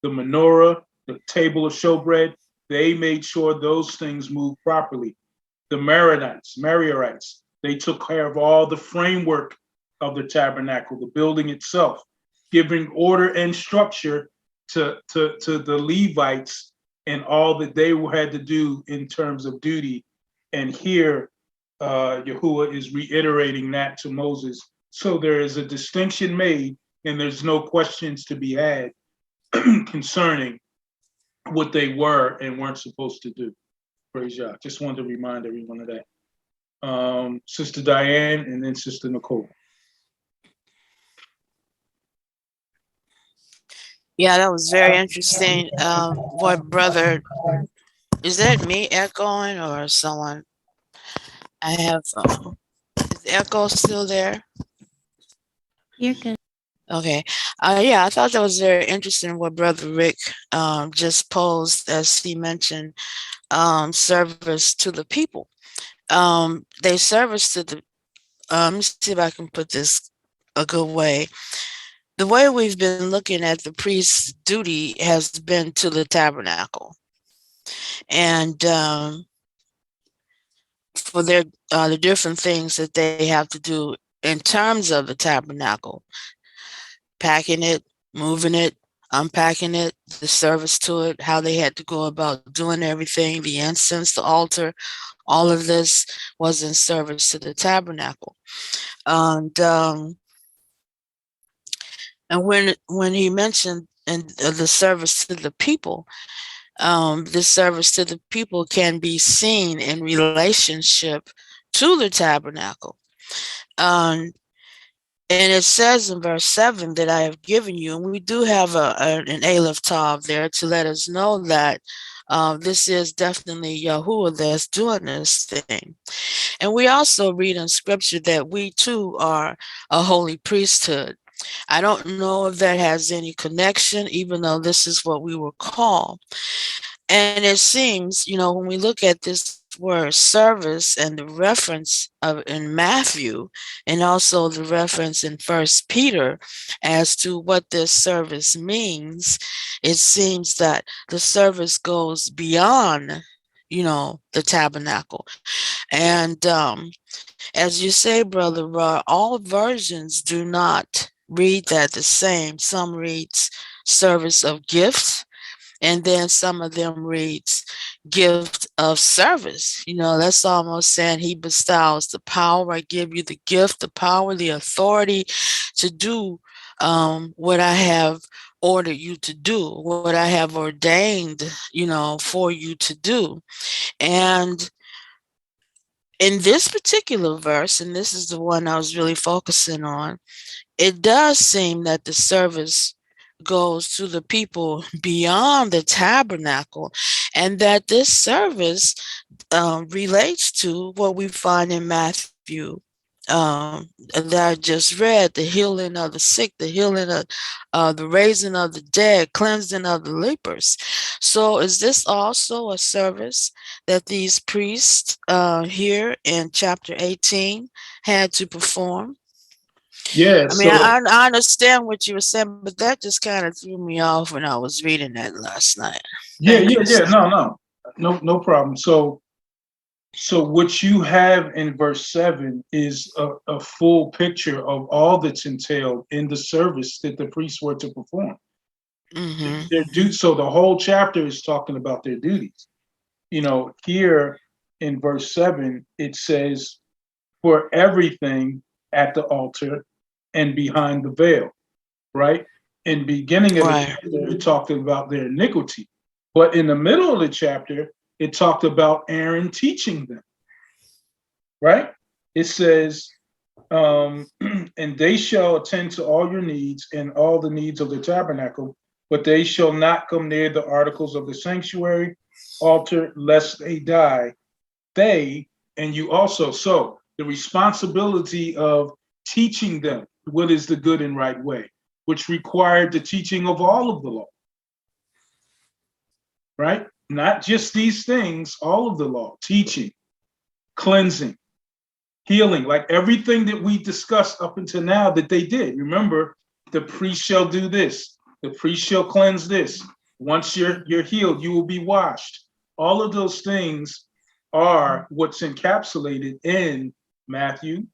the menorah, the table of showbread, they made sure those things moved properly. The Merarites, they took care of all the framework of the tabernacle, the building itself, giving order and structure to the Levites and all that they had to do in terms of duty. And here, Yahuwah is reiterating that to Moses. So there is a distinction made, and there's no questions to be had concerning what they were and weren't supposed to do. Praise Yah. Just wanted to remind everyone of that. Sister Diane and then Sister Nicole. Yeah, that was very interesting. What brother, is that me echoing or someone? I have, is the echo still there? You're good. Okay. Yeah, I thought that was very interesting what Brother Rick just posed as he mentioned service to the people. They service to the, let me see if I can put this a good way. The way we've been looking at the priest's duty has been to the tabernacle. And for their the different things that they have to do in terms of the tabernacle, packing it, moving it, unpacking it, the service to it, how they had to go about doing everything, the incense, the altar, all of this was in service to the tabernacle. And when he mentioned the service to the people, this service to the people can be seen in relationship to the tabernacle. And it says in verse 7 that I have given you, and we do have an Aleph Tav there to let us know that this is definitely Yahuwah that's doing this thing. And we also read in scripture that we too are a holy priesthood. I don't know if that has any connection, even though this is what we were called. And it seems, when we look at this word service and the reference of in Matthew and also the reference in First Peter as to what this service means, it seems that the service goes beyond, the tabernacle. And as you say, Brother Ra, all versions do not read that the same. Some reads service of gifts, and then some of them reads gift of service. That's almost saying he bestows the power. I give you the gift, the power, the authority to do what I have ordered you to do, what I have ordained, for you to do. And in this particular verse, and this is the one I was really focusing on, it does seem that the service goes to the people beyond the tabernacle, and that this service relates to what we find in Matthew that I just read, the healing of the sick, the healing of the raising of the dead, cleansing of the lepers. So is this also a service that these priests here in chapter 18 had to perform? Yeah. I mean, I understand what you were saying, but that just kind of threw me off when I was reading that last night. Yeah. No problem. So what you have in verse 7 is a full picture of all that's entailed in the service that the priests were to perform. Mm-hmm. So the whole chapter is talking about their duties. Here in verse 7, it says, for everything at the altar and behind the veil, right? In the beginning of the chapter, it talked about their iniquity. But in the middle of the chapter, it talked about Aaron teaching them, right? It says, and they shall attend to all your needs and all the needs of the tabernacle, but they shall not come near the articles of the sanctuary altar, lest they die. They, and you also. So the responsibility of teaching them what is the good and right way, which required the teaching of all of the law, right? Not just these things, all of the law, teaching, cleansing, healing, like everything that we discussed up until now that they did. Remember, the priest shall do this. The priest shall cleanse this. Once you're healed, you will be washed. All of those things are what's encapsulated in Matthew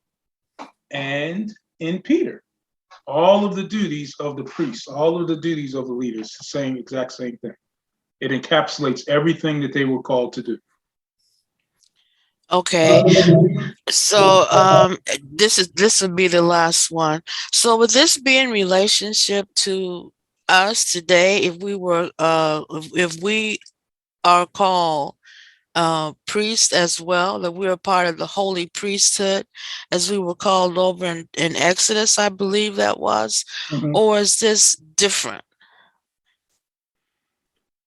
and in Peter. All of the duties of the priests, all of the duties of the leaders, the same exact same thing. It encapsulates everything that they were called to do. Okay. So this would be the last one. So would this be in relationship to us today if we were if we are called priests as well, that we are part of the holy priesthood as we were called over in Exodus, I believe that was, or is this different?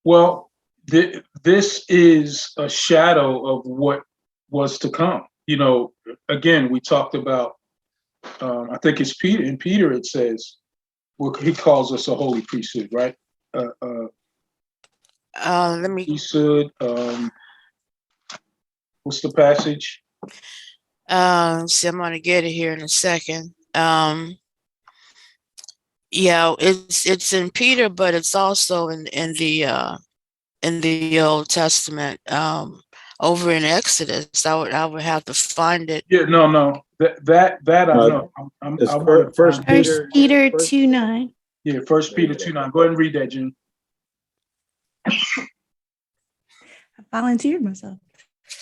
Well, this is a shadow of what was to come. You know, again, we talked about, I think it's Peter. In Peter, it says, well, he calls us a holy priesthood, right? Let me. Priesthood. What's the passage? See, I'm gonna get it here in a second. Yeah, it's in Peter, but it's also in the Old Testament. Over in Exodus, I would have to find it. Yeah, no, that I know. First Peter 2:9. Yeah, 1 Peter 2:9. Go ahead and read that, June. I volunteered myself.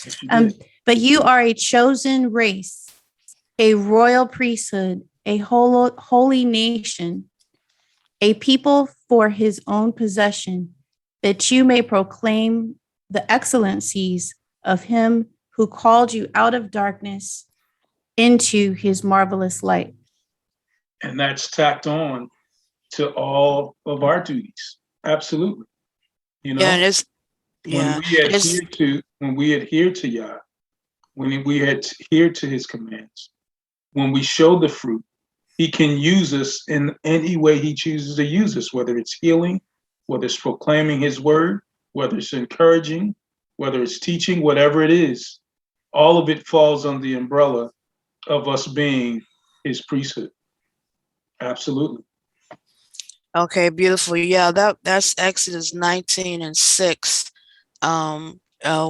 Yes, you did. But you are a chosen race, a royal priesthood, a holy nation, a people for his own possession, that you may proclaim the excellencies of him who called you out of darkness into his marvelous light. And that's tacked on to all of our duties. Absolutely. You know, Yeah, and it's when we adhere to Yah, when we adhere to his commands, when we show the fruit, he can use us in any way he chooses to use us, whether it's healing, whether it's proclaiming his word, whether it's encouraging, whether it's teaching, whatever it is. All of it falls under the umbrella of us being his priesthood. Absolutely. okay, beautiful. Yeah, that's Exodus 19:6,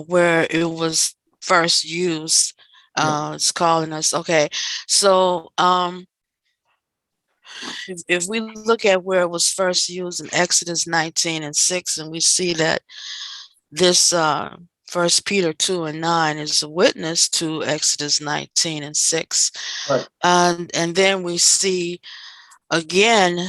where it was first used. It's calling us. Okay, so if we look at where it was first used in Exodus 19:6, and we see that this 1 Peter 2:9 is a witness to Exodus 19:6, Right. and then we see again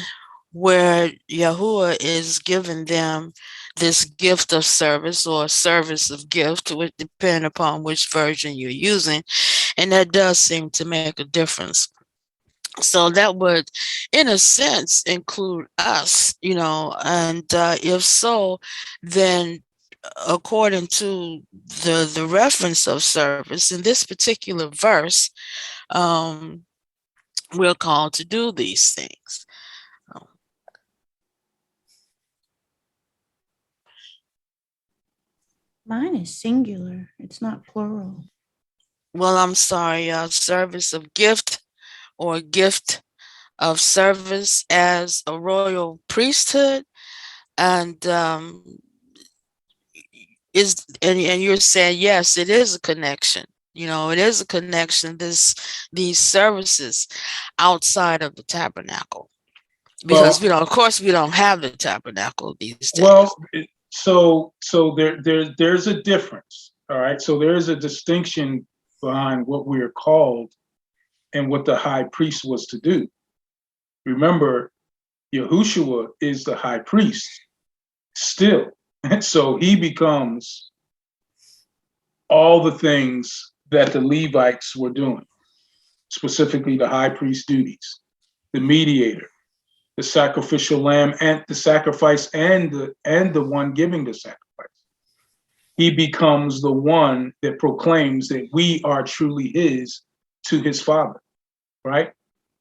where Yahuah is giving them this gift of service or service of gift, which depend upon which version you're using, and that does seem to make a difference. So that would, in a sense, include us, and if so, then according to the reference of service in this particular verse, we're called to do these things. Mine is singular. It's not plural. Well, I'm sorry, service of gift or gift of service as a royal priesthood, and you're saying yes, it is a connection. It is a connection. These services outside of the tabernacle, because of course we don't have the tabernacle these days. Well, so there's a difference. All right. So there is a distinction behind what we are called and what the high priest was to do. Remember, Yahushua is the high priest still. And so he becomes all the things that the Levites were doing, specifically the high priest duties, the mediator, the sacrificial lamb, and the sacrifice, and the one giving the sacrifice. He becomes the one that proclaims that we are truly his to his Father, right?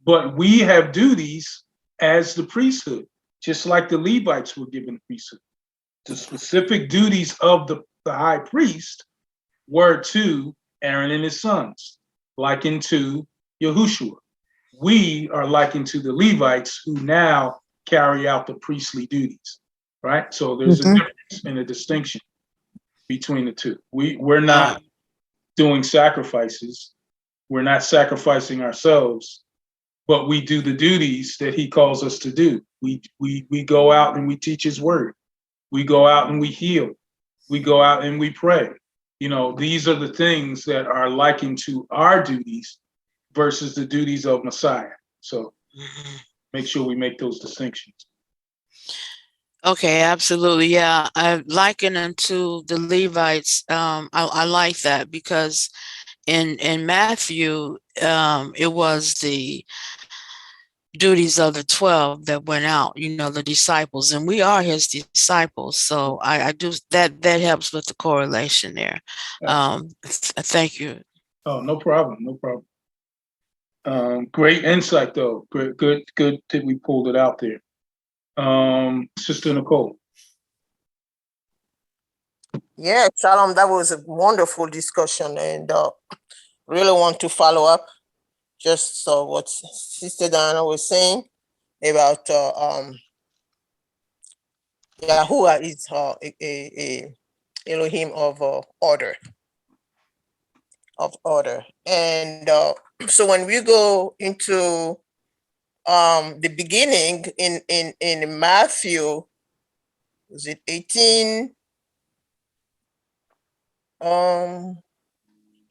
But we have duties as the priesthood, just like the Levites were given priesthood. The specific duties of the high priest were to Aaron and his sons. likened to Yahushua. We are likened to the Levites who now carry out the priestly duties, right? So there's a difference and a distinction between the two. We're not doing sacrifices. We're not sacrificing ourselves, but we do the duties that he calls us to do. We go out and we teach his word. We go out and we heal. We go out and we pray. You know, these are the things that are likened to our duties versus the duties of Messiah. So make sure we make those distinctions. Okay, absolutely. Yeah, I liken them to the Levites. I like that because in Matthew, it was the duties of the 12 that went out, you know, the disciples, and we are his disciples. So I do that helps with the correlation there. Thank you. Oh, no problem. No problem. Great insight though. Good that we pulled it out there. Sister Nicole. Yeah, Shalom, that was a wonderful discussion, and really want to follow up just what Sister Diana was saying about Yahuwah is a Elohim of order. And so when we go into the beginning in Matthew, was it 18?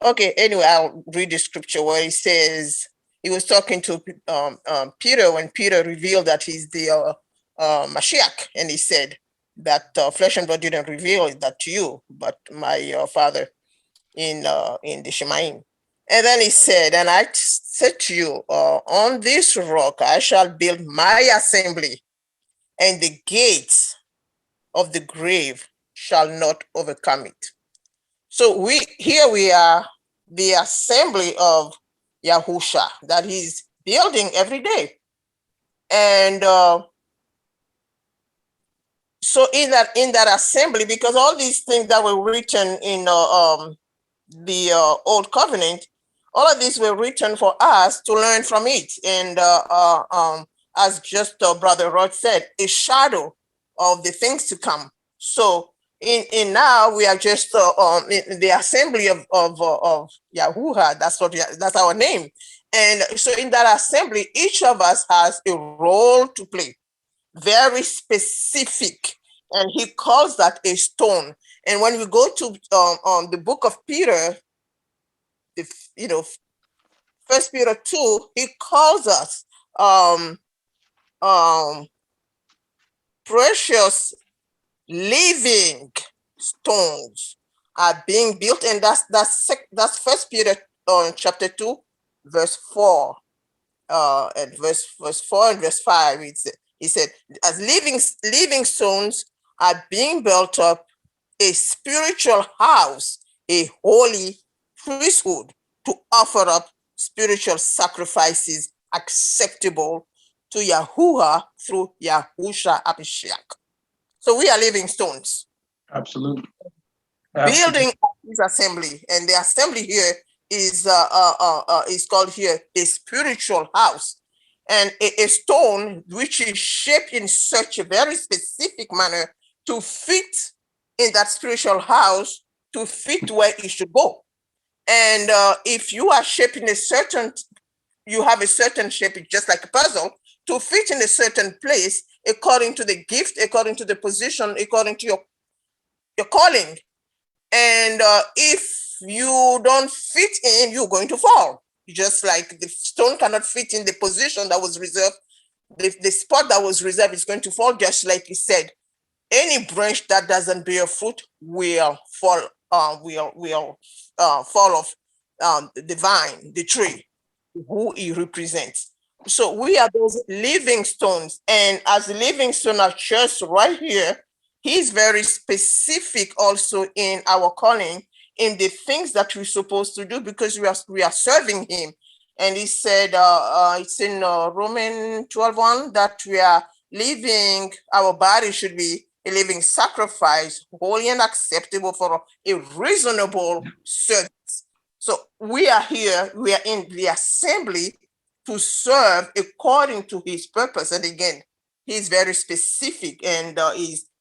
Okay, anyway, I'll read the scripture where he says, he was talking to Peter when Peter revealed that he's the Mashiach, and he said that flesh and blood didn't reveal that to you, but my Father in the Shemaim. And then he said, and I said to you, on this rock I shall build my assembly, and the gates of the grave shall not overcome it. So we are the assembly of Yahusha that he's building every day. And so in that assembly, because all these things that were written in the Old Covenant, all of these were written for us to learn from it. And as just Brother Rod said, a shadow of the things to come. So in now we are just in the assembly of Yahuwah. That's our name. And so in that assembly, each of us has a role to play, very specific, and he calls that a stone. And when we go to the book of Peter, First Peter 2, he calls us precious living stones are being built, and that's First Peter chapter 2, verse 4, and verse 4 and verse 5. He said, as living stones are being built up, a spiritual house, a holy priesthood, to offer up spiritual sacrifices acceptable to Yahuwah through Yahusha Abishiach. So we are living stones. Absolutely. Building this assembly, and the assembly here is called here a spiritual house, and a stone which is shaped in such a very specific manner to fit in that spiritual house, to fit where it should go. And if you are shaping you have a certain shape, just like a puzzle, to fit in a certain place according to the gift, according to the position, according to your calling. And if you don't fit in, you're going to fall. Just like the stone cannot fit in the position that was reserved, the spot that was reserved is going to fall, just like he said. Any branch that doesn't bear fruit will fall, fall off the vine, the tree, who he represents. So we are those living stones, and as a living stone of church right here, he's very specific also in our calling, in the things that we're supposed to do, because we are serving him. And he said, it's in Romans 12:1 that we are living, our body should be a living sacrifice, holy and acceptable for a reasonable service. So we are here, we are in the assembly to serve according to his purpose. And again, he's very specific, and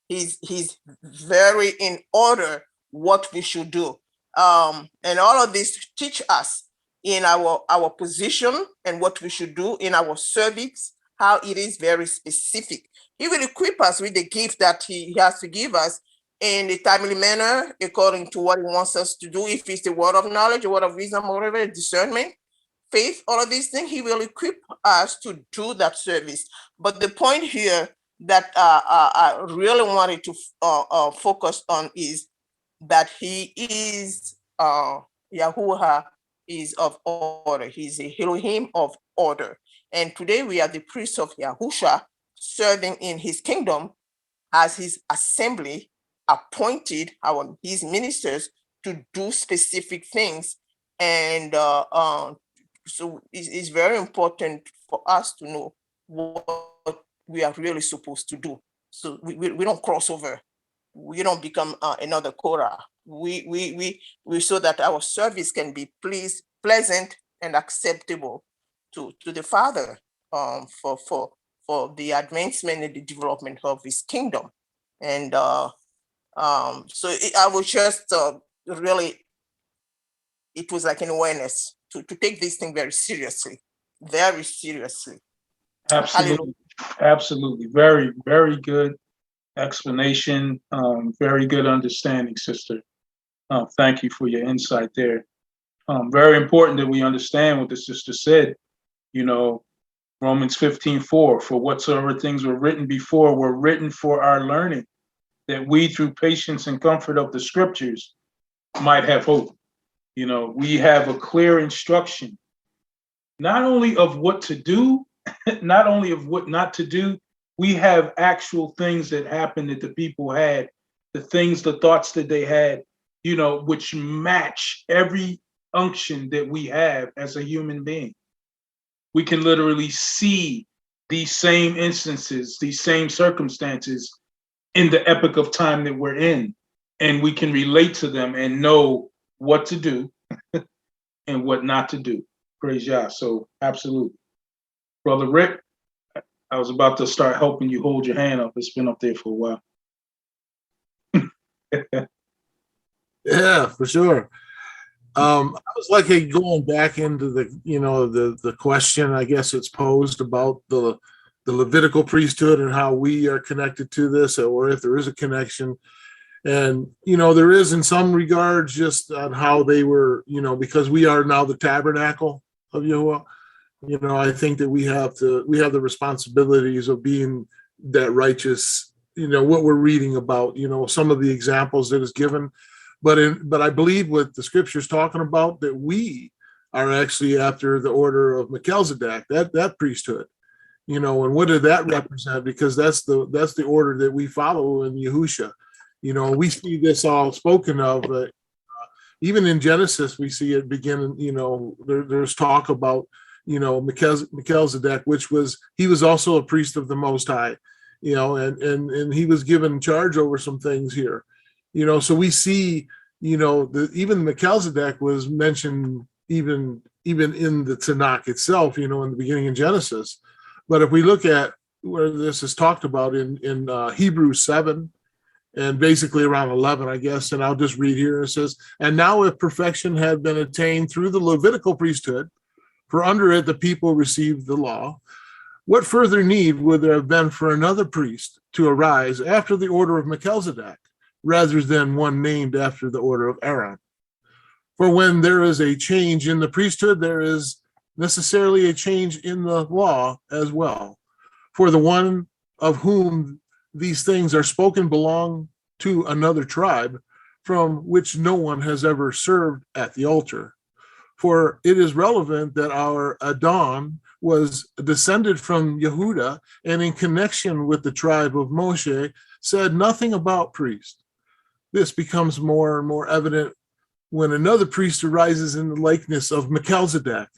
he's very in order what we should do. And all of this teach us in our position and what we should do in our service, how it is very specific. He will equip us with the gift that he has to give us in a timely manner, according to what he wants us to do. If it's the word of knowledge, a word of wisdom, or whatever, discernment, faith, all of these things, he will equip us to do that service. But the point here that I really wanted to focus on is that he is Yahuah is of order. He's a Elohim of order. And today we are the priests of Yahusha, serving in his kingdom as his assembly, appointed his ministers to do specific things. And so it's very important for us to know what we are really supposed to do. So we don't cross over. We don't become another Korah. We so that our service can be pleasant and acceptable to the Father, for the advancement and the development of his kingdom. And so I was just really, it was like an awareness to take this thing very seriously. Absolutely. Hallelujah. Absolutely. Very, very good explanation. Very good understanding, sister. Thank you for your insight there. Very important that we understand what the sister said. You know, Romans 15:4, for whatsoever things were written before were written for our learning, that we through patience and comfort of the scriptures might have hope. You know, we have a clear instruction, not only of what to do, not only of what not to do. We have actual things that happened that the people had, the things, the thoughts that they had, you know, which match every unction that we have as a human being. We can literally see these same instances, these same circumstances in the epoch of time that we're in, and we can relate to them and know what to do and what not to do. Praise Yah. So absolutely. Brother Rick, I was about to start helping you hold your hand up. It's been up there for a while. Yeah, for sure. I was like going back into the question, I guess it's posed about the Levitical priesthood and how we are connected to this, or if there is a connection. And, there is in some regards just on how they were, because we are now the tabernacle of Yahuah. I think that we have the responsibilities of being that righteous, what we're reading about, some of the examples that is given. But I believe what the scripture's talking about, that we are actually after the order of Melchizedek, that priesthood, and what did that represent? Because that's the order that we follow in Yahusha. We see this all spoken of, even in Genesis, we see it begin, there's talk about, Melchizedek, he was also a priest of the Most High, and he was given charge over some things here. So we see, even Melchizedek was mentioned even in the Tanakh itself, in the beginning in Genesis. But if we look at where this is talked about in Hebrews 7 and basically around 11, I guess, and I'll just read here. It says, and now if perfection had been attained through the Levitical priesthood, for under it the people received the law, what further need would there have been for another priest to arise after the order of Melchizedek, rather than one named after the order of Aaron? For when there is a change in the priesthood, there is necessarily a change in the law as well. For the one of whom these things are spoken belong to another tribe, from which no one has ever served at the altar. For it is relevant that our Adon was descended from Yehuda, and in connection with the tribe of Moshe, said nothing about priest. This becomes more and more evident when another priest arises in the likeness of Melchizedek,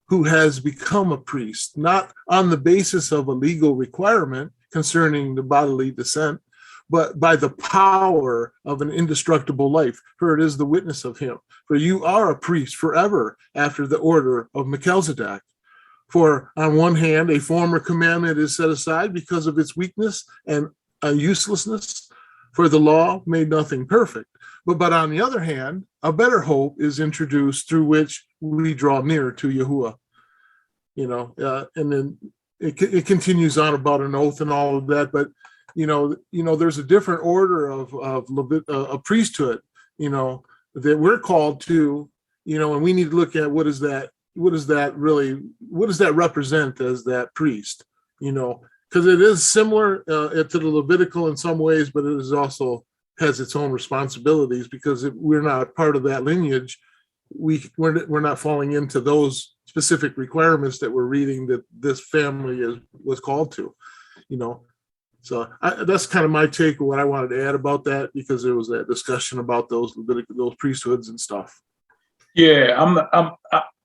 who has become a priest, not on the basis of a legal requirement concerning the bodily descent, but by the power of an indestructible life, for it is the witness of him. For you are a priest forever after the order of Melchizedek. For on one hand, a former commandment is set aside because of its weakness and uselessness, for the law made nothing perfect. But on the other hand, a better hope is introduced through which we draw near to Yahuwah. And then it continues on about an oath and all of that. But there's a different order of a priesthood, that we're called to, and we need to look at what does that represent as that priest, because it is similar to the Levitical in some ways, but it is also has its own responsibilities, because if we're not part of that lineage, we're not falling into those specific requirements that we're reading that this family was called to, So that's kind of my take of what I wanted to add about that, because there was that discussion about those priesthoods and stuff. Yeah,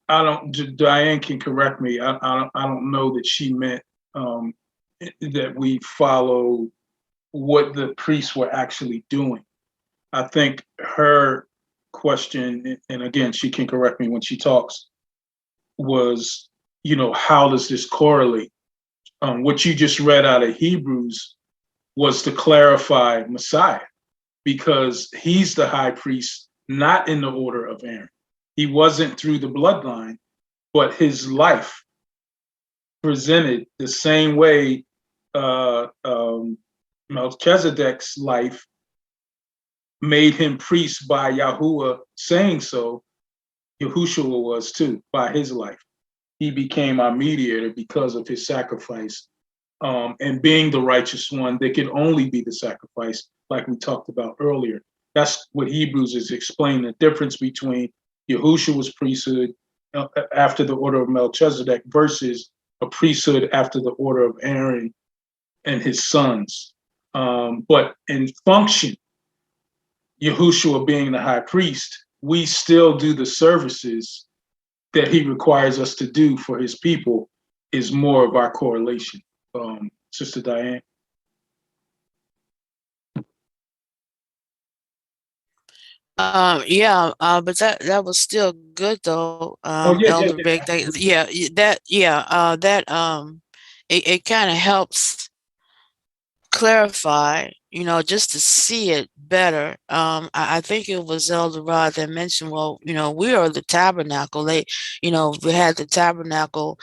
I don't. Diane can correct me. I don't know that she meant that we follow what the priests were actually doing. I think her question, and again, she can correct me when she talks, was, how does this correlate? What you just read out of Hebrews was to clarify Messiah, because he's the high priest, not in the order of Aaron. He wasn't through the bloodline, but his life presented the same way Melchizedek's life made him priest by Yahuwah saying so. Yahushua was too, by his life. He became our mediator because of his sacrifice. And being the righteous one, there could only be the sacrifice, like we talked about earlier. That's what Hebrews is explaining, the difference between Yahushua's priesthood after the order of Melchizedek versus a priesthood after the order of Aaron and his sons. But in function, Yahushua being the high priest, we still do the services that he requires us to do for his people, is more of our correlation. Sister Diane? But that was still good though. Elder Vic, it kind of helps clarify, just to see it better. I think it was Elder Rod that mentioned, well, we are the tabernacle. We had the tabernacle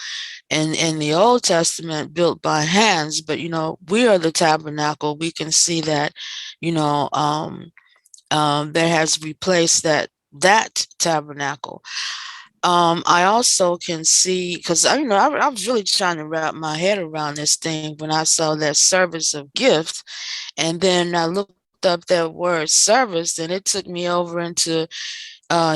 in the Old Testament built by hands, but we are the tabernacle. We can see that, that has replaced that tabernacle. I also can see, because I was really trying to wrap my head around this thing when I saw that service of gift, and then I looked up that word service, and it took me over into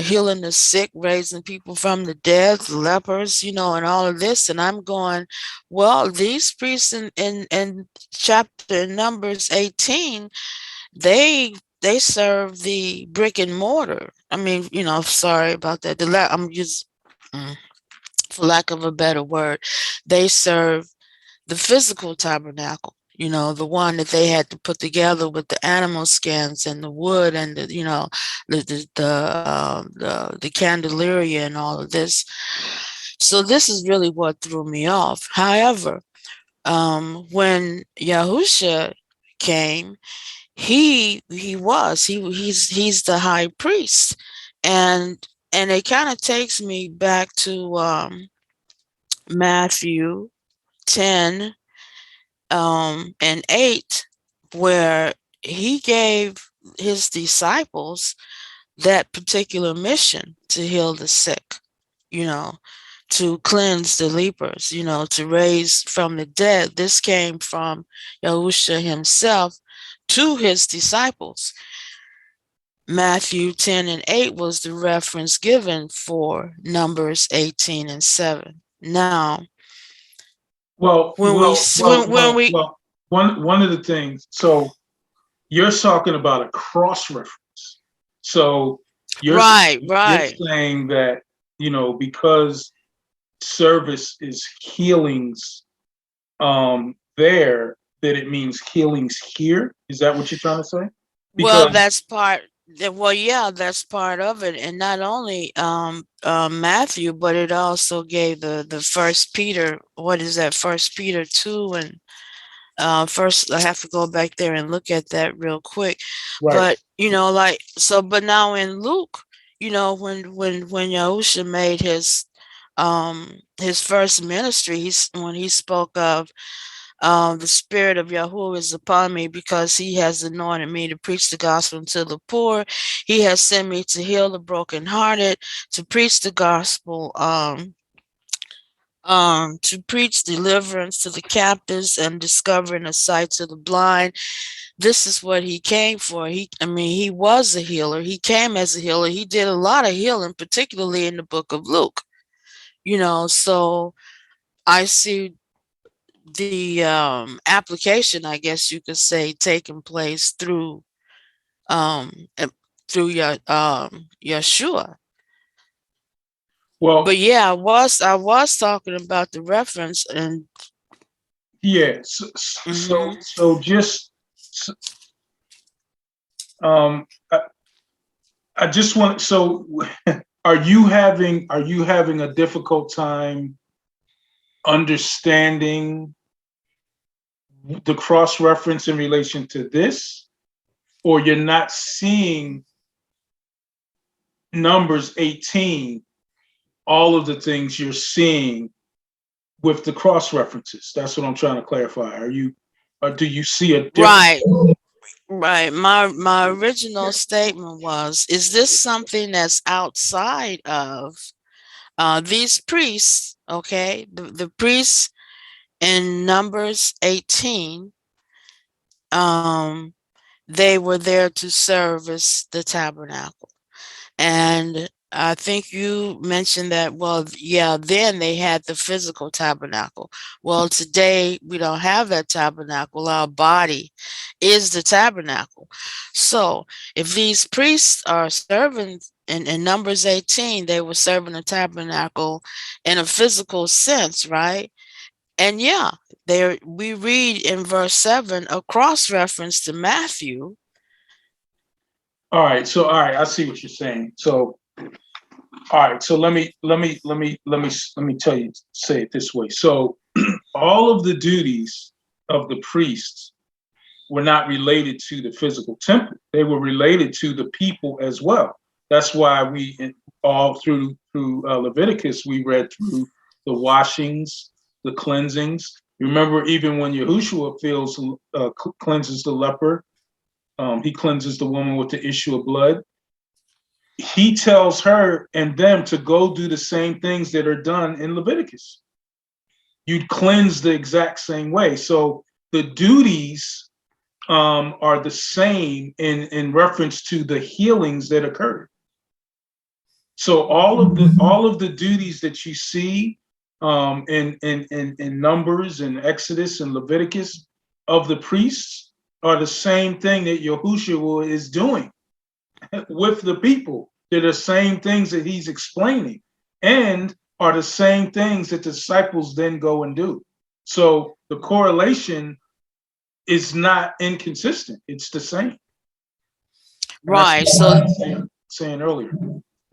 healing the sick, raising people from the dead, lepers, and all of this. And I'm going, well, these priests in chapter Numbers 18, they serve the brick and mortar. I mean, sorry about that. I'm just, for lack of a better word, they serve the physical tabernacle, the one that they had to put together with the animal skins and the wood and the candelaria and all of this. So this is really what threw me off. However, when Yahusha came, he's the high priest, and it kind of takes me back to Matthew 10 and 8, where he gave his disciples that particular mission to heal the sick, to cleanse the lepers, to raise from the dead. This came from Yahusha himself to his disciples. Matthew 10 and 8 was the reference given for Numbers 18 and 7. Now, one of the things, so you're talking about a cross reference. So you're saying that, because service is healings there, that it means healings here. Is that what you're trying to say? Well, Because that's part. Well, yeah, that's part of it, and not only Matthew, but it also gave the First Peter. What is that? First Peter 2, and first I have to go back there and look at that real quick. right. But like so. But now in Luke, when Yahusha made his first ministry, when he spoke of the Spirit of Yahuah is upon me because he has anointed me to preach the gospel to the poor. He has sent me to heal the brokenhearted, to preach the gospel, to preach deliverance to the captives and discovering the sight to the blind. This is what he came for. He was a healer. He came as a healer. He did a lot of healing, particularly in the book of Luke. So I see the application, I guess you could say, taking place through your Yeshua. Well, But yeah, I was talking about the reference and yeah. So just um, I, I just want. So, are you having a difficult time understanding the cross reference in relation to this, or you're not seeing Numbers 18, all of the things you're seeing with the cross references? That's what I'm trying to clarify. Or do you see a difference? right. My original statement was, is this something that's outside of these priests? Okay, the priests in Numbers 18, they were there to service the tabernacle. And I think you mentioned that, well, yeah, then they had the physical tabernacle. Well, today we don't have that tabernacle. Our body is the tabernacle. So if these priests are serving in Numbers 18, they were serving the tabernacle in a physical sense, right? And yeah, we read in verse 7 a cross reference to Matthew. All right. So, all right, I see what you're saying. So, all right. So let me tell you, say it this way. So, all of the duties of the priests were not related to the physical temple. They were related to the people as well. That's why we all through Leviticus we read through the washings, the cleansings. Remember, even when Yahushua cleanses the leper, he cleanses the woman with the issue of blood. He tells her and them to go do the same things that are done in Leviticus. You'd cleanse the exact same way. So the duties are the same in reference to the healings that occurred. So all of the duties that you see in Numbers and Exodus and Leviticus of the priests are the same thing that Yahushua is doing with the people. They're the same things that he's explaining, and are the same things that the disciples then go and do. So the correlation is not inconsistent. It's the same. Right. So saying earlier.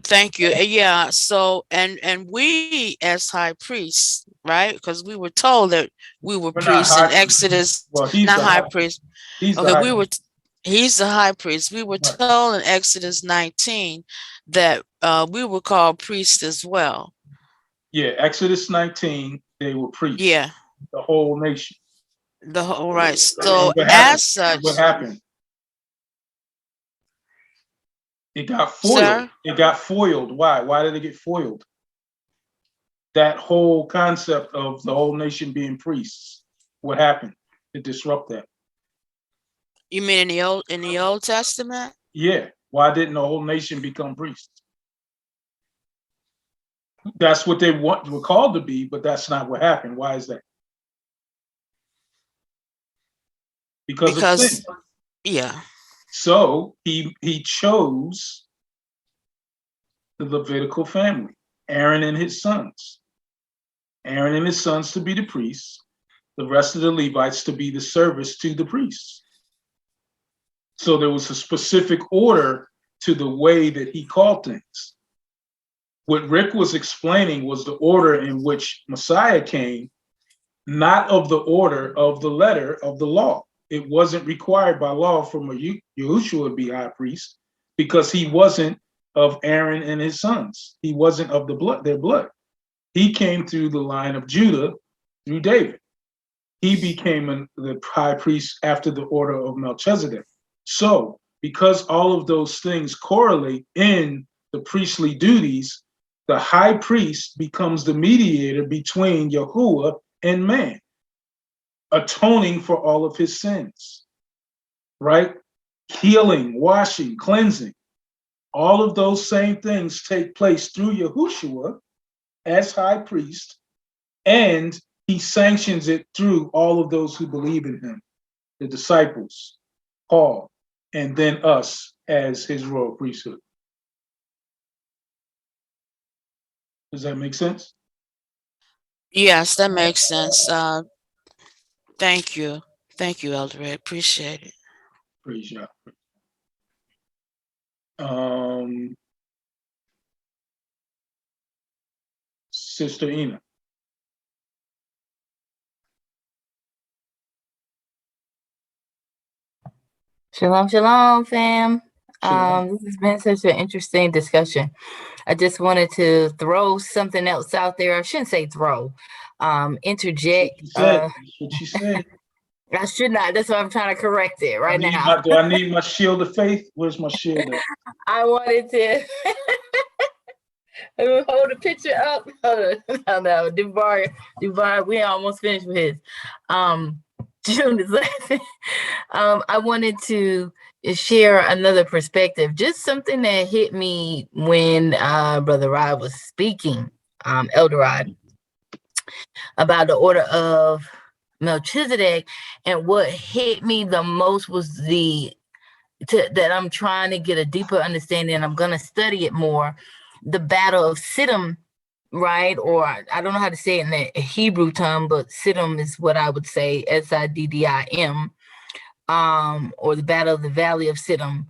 thank you. Yeah. So and we as high priests, right? Because we were told that we were We're not priests in high priest. Exodus, Well, he's not the high high priest. He's the Okay, high priest. he's the high priest. We were Right. told in Exodus 19 that we were called priests as well. Yeah, Exodus 19, they were priests. Yeah. The whole nation. The whole right. So as such, what happened? It got foiled. Sir? It got foiled. Why? Why did it get foiled? That whole concept of the whole nation being priests. What happened to disrupt that? You mean in the Old Testament? Yeah. Why didn't the whole nation become priests? That's what they were called to be, but that's not what happened. Why is that? Because of sin. Yeah. So he chose the Levitical family, Aaron and his sons. Aaron and his sons to be the priests, the rest of the Levites to be the service to the priests. So there was a specific order to the way that he called things. What Rick was explaining was the order in which Messiah came, not of the order of the letter of the law. It wasn't required by law for Yahushua to be high priest because he wasn't of Aaron and his sons. He wasn't of their blood. He came through the line of Judah through David. He became the high priest after the order of Melchizedek. So, because all of those things correlate in the priestly duties, the high priest becomes the mediator between Yahuwah and man, atoning for all of his sins, right? Healing, washing, cleansing. All of those same things take place through Yahushua as high priest, and he sanctions it through all of those who believe in him, the disciples, Paul, and then us as his royal priesthood. Does that make sense? Yes, that makes sense. Thank you. Thank you, Elder Ed. Appreciate it. Praise Yah. Sister Ina. Shalom, shalom, fam. Shalom. This has been such an interesting discussion. I just wanted to throw something else out there. I shouldn't say throw, interject. That's what you said. I should not. That's why I'm trying to correct it right now. Do I need my shield of faith? Where's my shield at? I wanted to hold the picture up. No, Duvar, we almost finished with his. June is laughing. I wanted to share another perspective, just something that hit me when Brother Rod was speaking, Elder Rod, about the order of Melchizedek. And what hit me the most was that I'm trying to get a deeper understanding, and I'm going to study it more, the battle of Siddim, right? Or I don't know how to say it in the Hebrew tongue, but Siddim is what I would say, Siddim, or the battle of the valley of Siddim,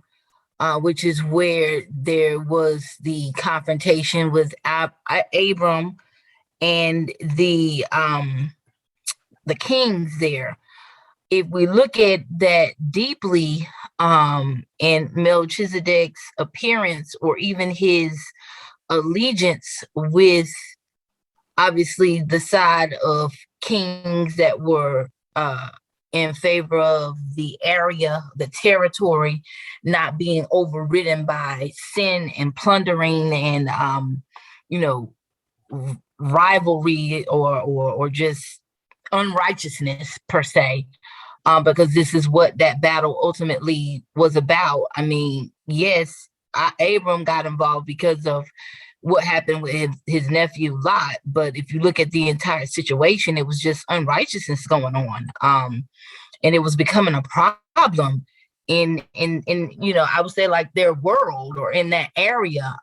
which is where there was the confrontation with Abram and the kings there. If we look at that deeply, in Melchizedek's appearance, or even his allegiance with obviously the side of kings that were in favor of the area, the territory not being overridden by sin and plundering and rivalry or just unrighteousness per se, because this is what that battle ultimately was about. I mean, yes, Abram got involved because of what happened with his nephew Lot, but if you look at the entire situation, it was just unrighteousness going on, and it was becoming a problem in I would say like their world or in that area.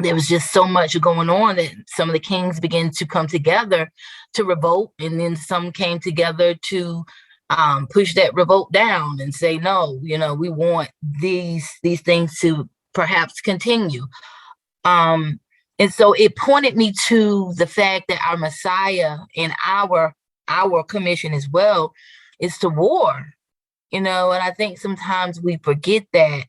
There was just so much going on that some of the kings began to come together to revolt, and then some came together to push that revolt down and say, no, we want these things to perhaps continue. And so it pointed me to the fact that our Messiah and our commission as well is to war, and I think sometimes we forget that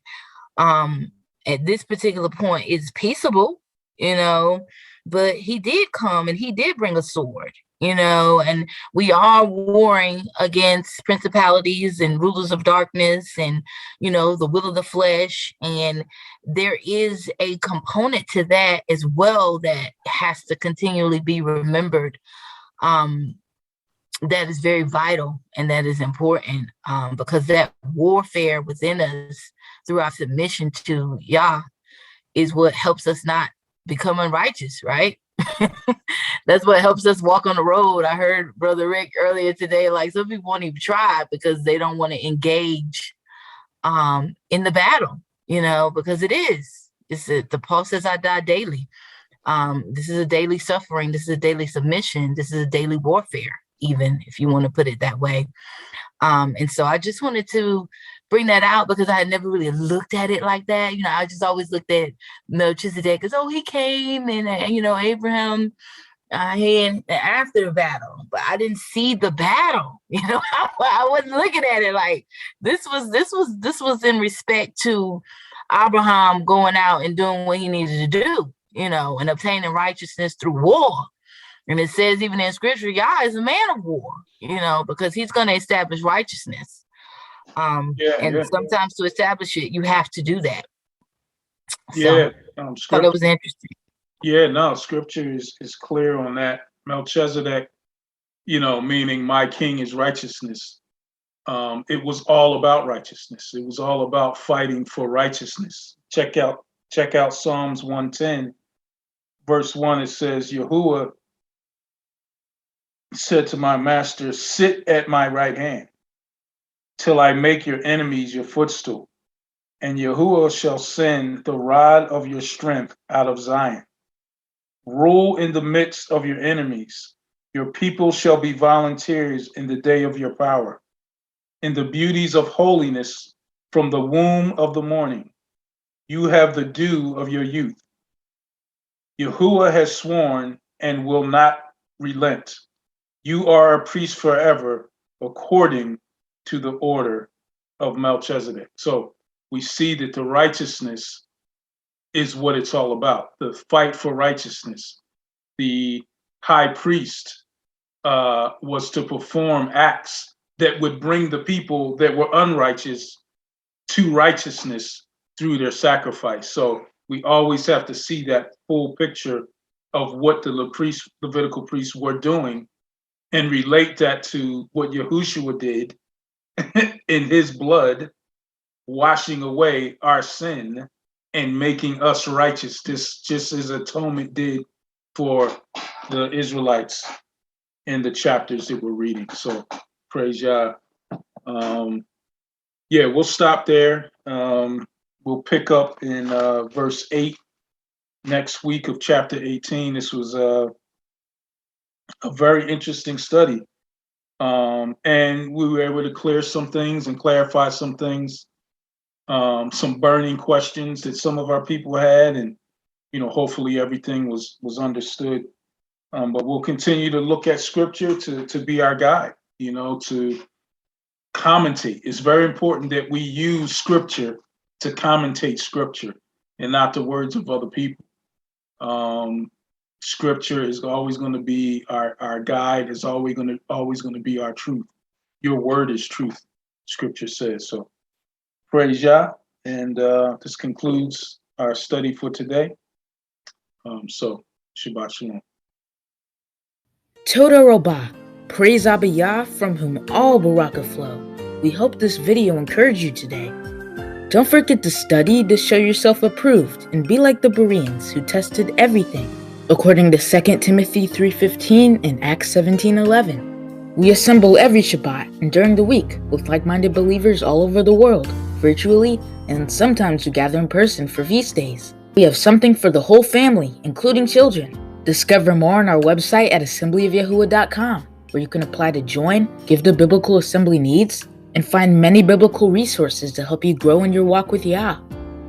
at this particular point it's peaceable, but he did come and he did bring a sword, and we are warring against principalities and rulers of darkness and, the will of the flesh. And there is a component to that as well that has to continually be remembered. That is very vital and that is important, because that warfare within us through our submission to Yah is what helps us not become unrighteous, right? That's what helps us walk on the road. I heard Brother Rick earlier today, like some people won't even try because they don't want to engage in the battle, because the Paul says I die daily. This is a daily suffering. This is a daily submission. This is a daily warfare. even if you want to put it that way. And so I just wanted to bring that out because I had never really looked at it like that. You know, I just always looked at Melchizedek as, oh, he came and you know, Abraham, he after the battle, but I didn't see the battle. You know, I wasn't looking at it like this was in respect to Abraham going out and doing what he needed to do, you know, and obtaining righteousness through war. And it says even in scripture, Yah is a man of war, you know, because he's going to establish righteousness. Sometimes to establish it, you have to do that. So, thought it was interesting. Yeah, no, scripture is clear on that. Melchizedek, you know, meaning my king is righteousness. It was all about righteousness. It was all about fighting for righteousness. Check out Psalms 110, verse 1. It says, Yahuwah said to my master, sit at my right hand till I make your enemies your footstool. And Yahuwah shall send the rod of your strength out of Zion. Rule in the midst of your enemies. Your people shall be volunteers in the day of your power. In the beauties of holiness from the womb of the morning, you have the dew of your youth. Yahuwah has sworn and will not relent. You are a priest forever, according to the order of Melchizedek. So we see that the righteousness is what it's all about, the fight for righteousness. The high priest was to perform acts that would bring the people that were unrighteous to righteousness through their sacrifice. So we always have to see that full picture of what the Levitical priests were doing and relate that to what Yahushua did in his blood, washing away our sin and making us righteous, just as atonement did for the Israelites in the chapters that we're reading. So praise Yah. We'll stop there. We'll pick up in verse 8 next week of chapter 18. This was a very interesting study. And we were able to clear some things and clarify some things, some burning questions that some of our people had, and hopefully everything was understood. But we'll continue to look at scripture to be our guide, to commentate. It's very important that we use scripture to commentate scripture and not the words of other people. Scripture is always going to be our guide, is always going to be our truth. Your word is truth, scripture says. So praise Yah. And this concludes our study for today. So Shabbat Shalom. Toda Robah, praise Abba Yah, from whom all baraka flow. We hope this video encouraged you today. Don't forget to study to show yourself approved and be like the Bereans who tested everything, according to 2 Timothy 3:15 and Acts 17:11. We assemble every Shabbat and during the week with like-minded believers all over the world, virtually, and sometimes we gather in person for feast days. We have something for the whole family, including children. Discover more on our website at assemblyofyahuah.com, where you can apply to join, give the biblical assembly needs, and find many biblical resources to help you grow in your walk with Yah.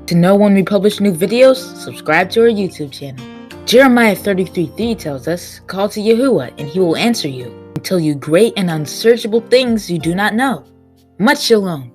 To know when we publish new videos, subscribe to our YouTube channel. Jeremiah 33:3 tells us, call to Yahuwah and he will answer you and tell you great and unsearchable things you do not know. Much shalom.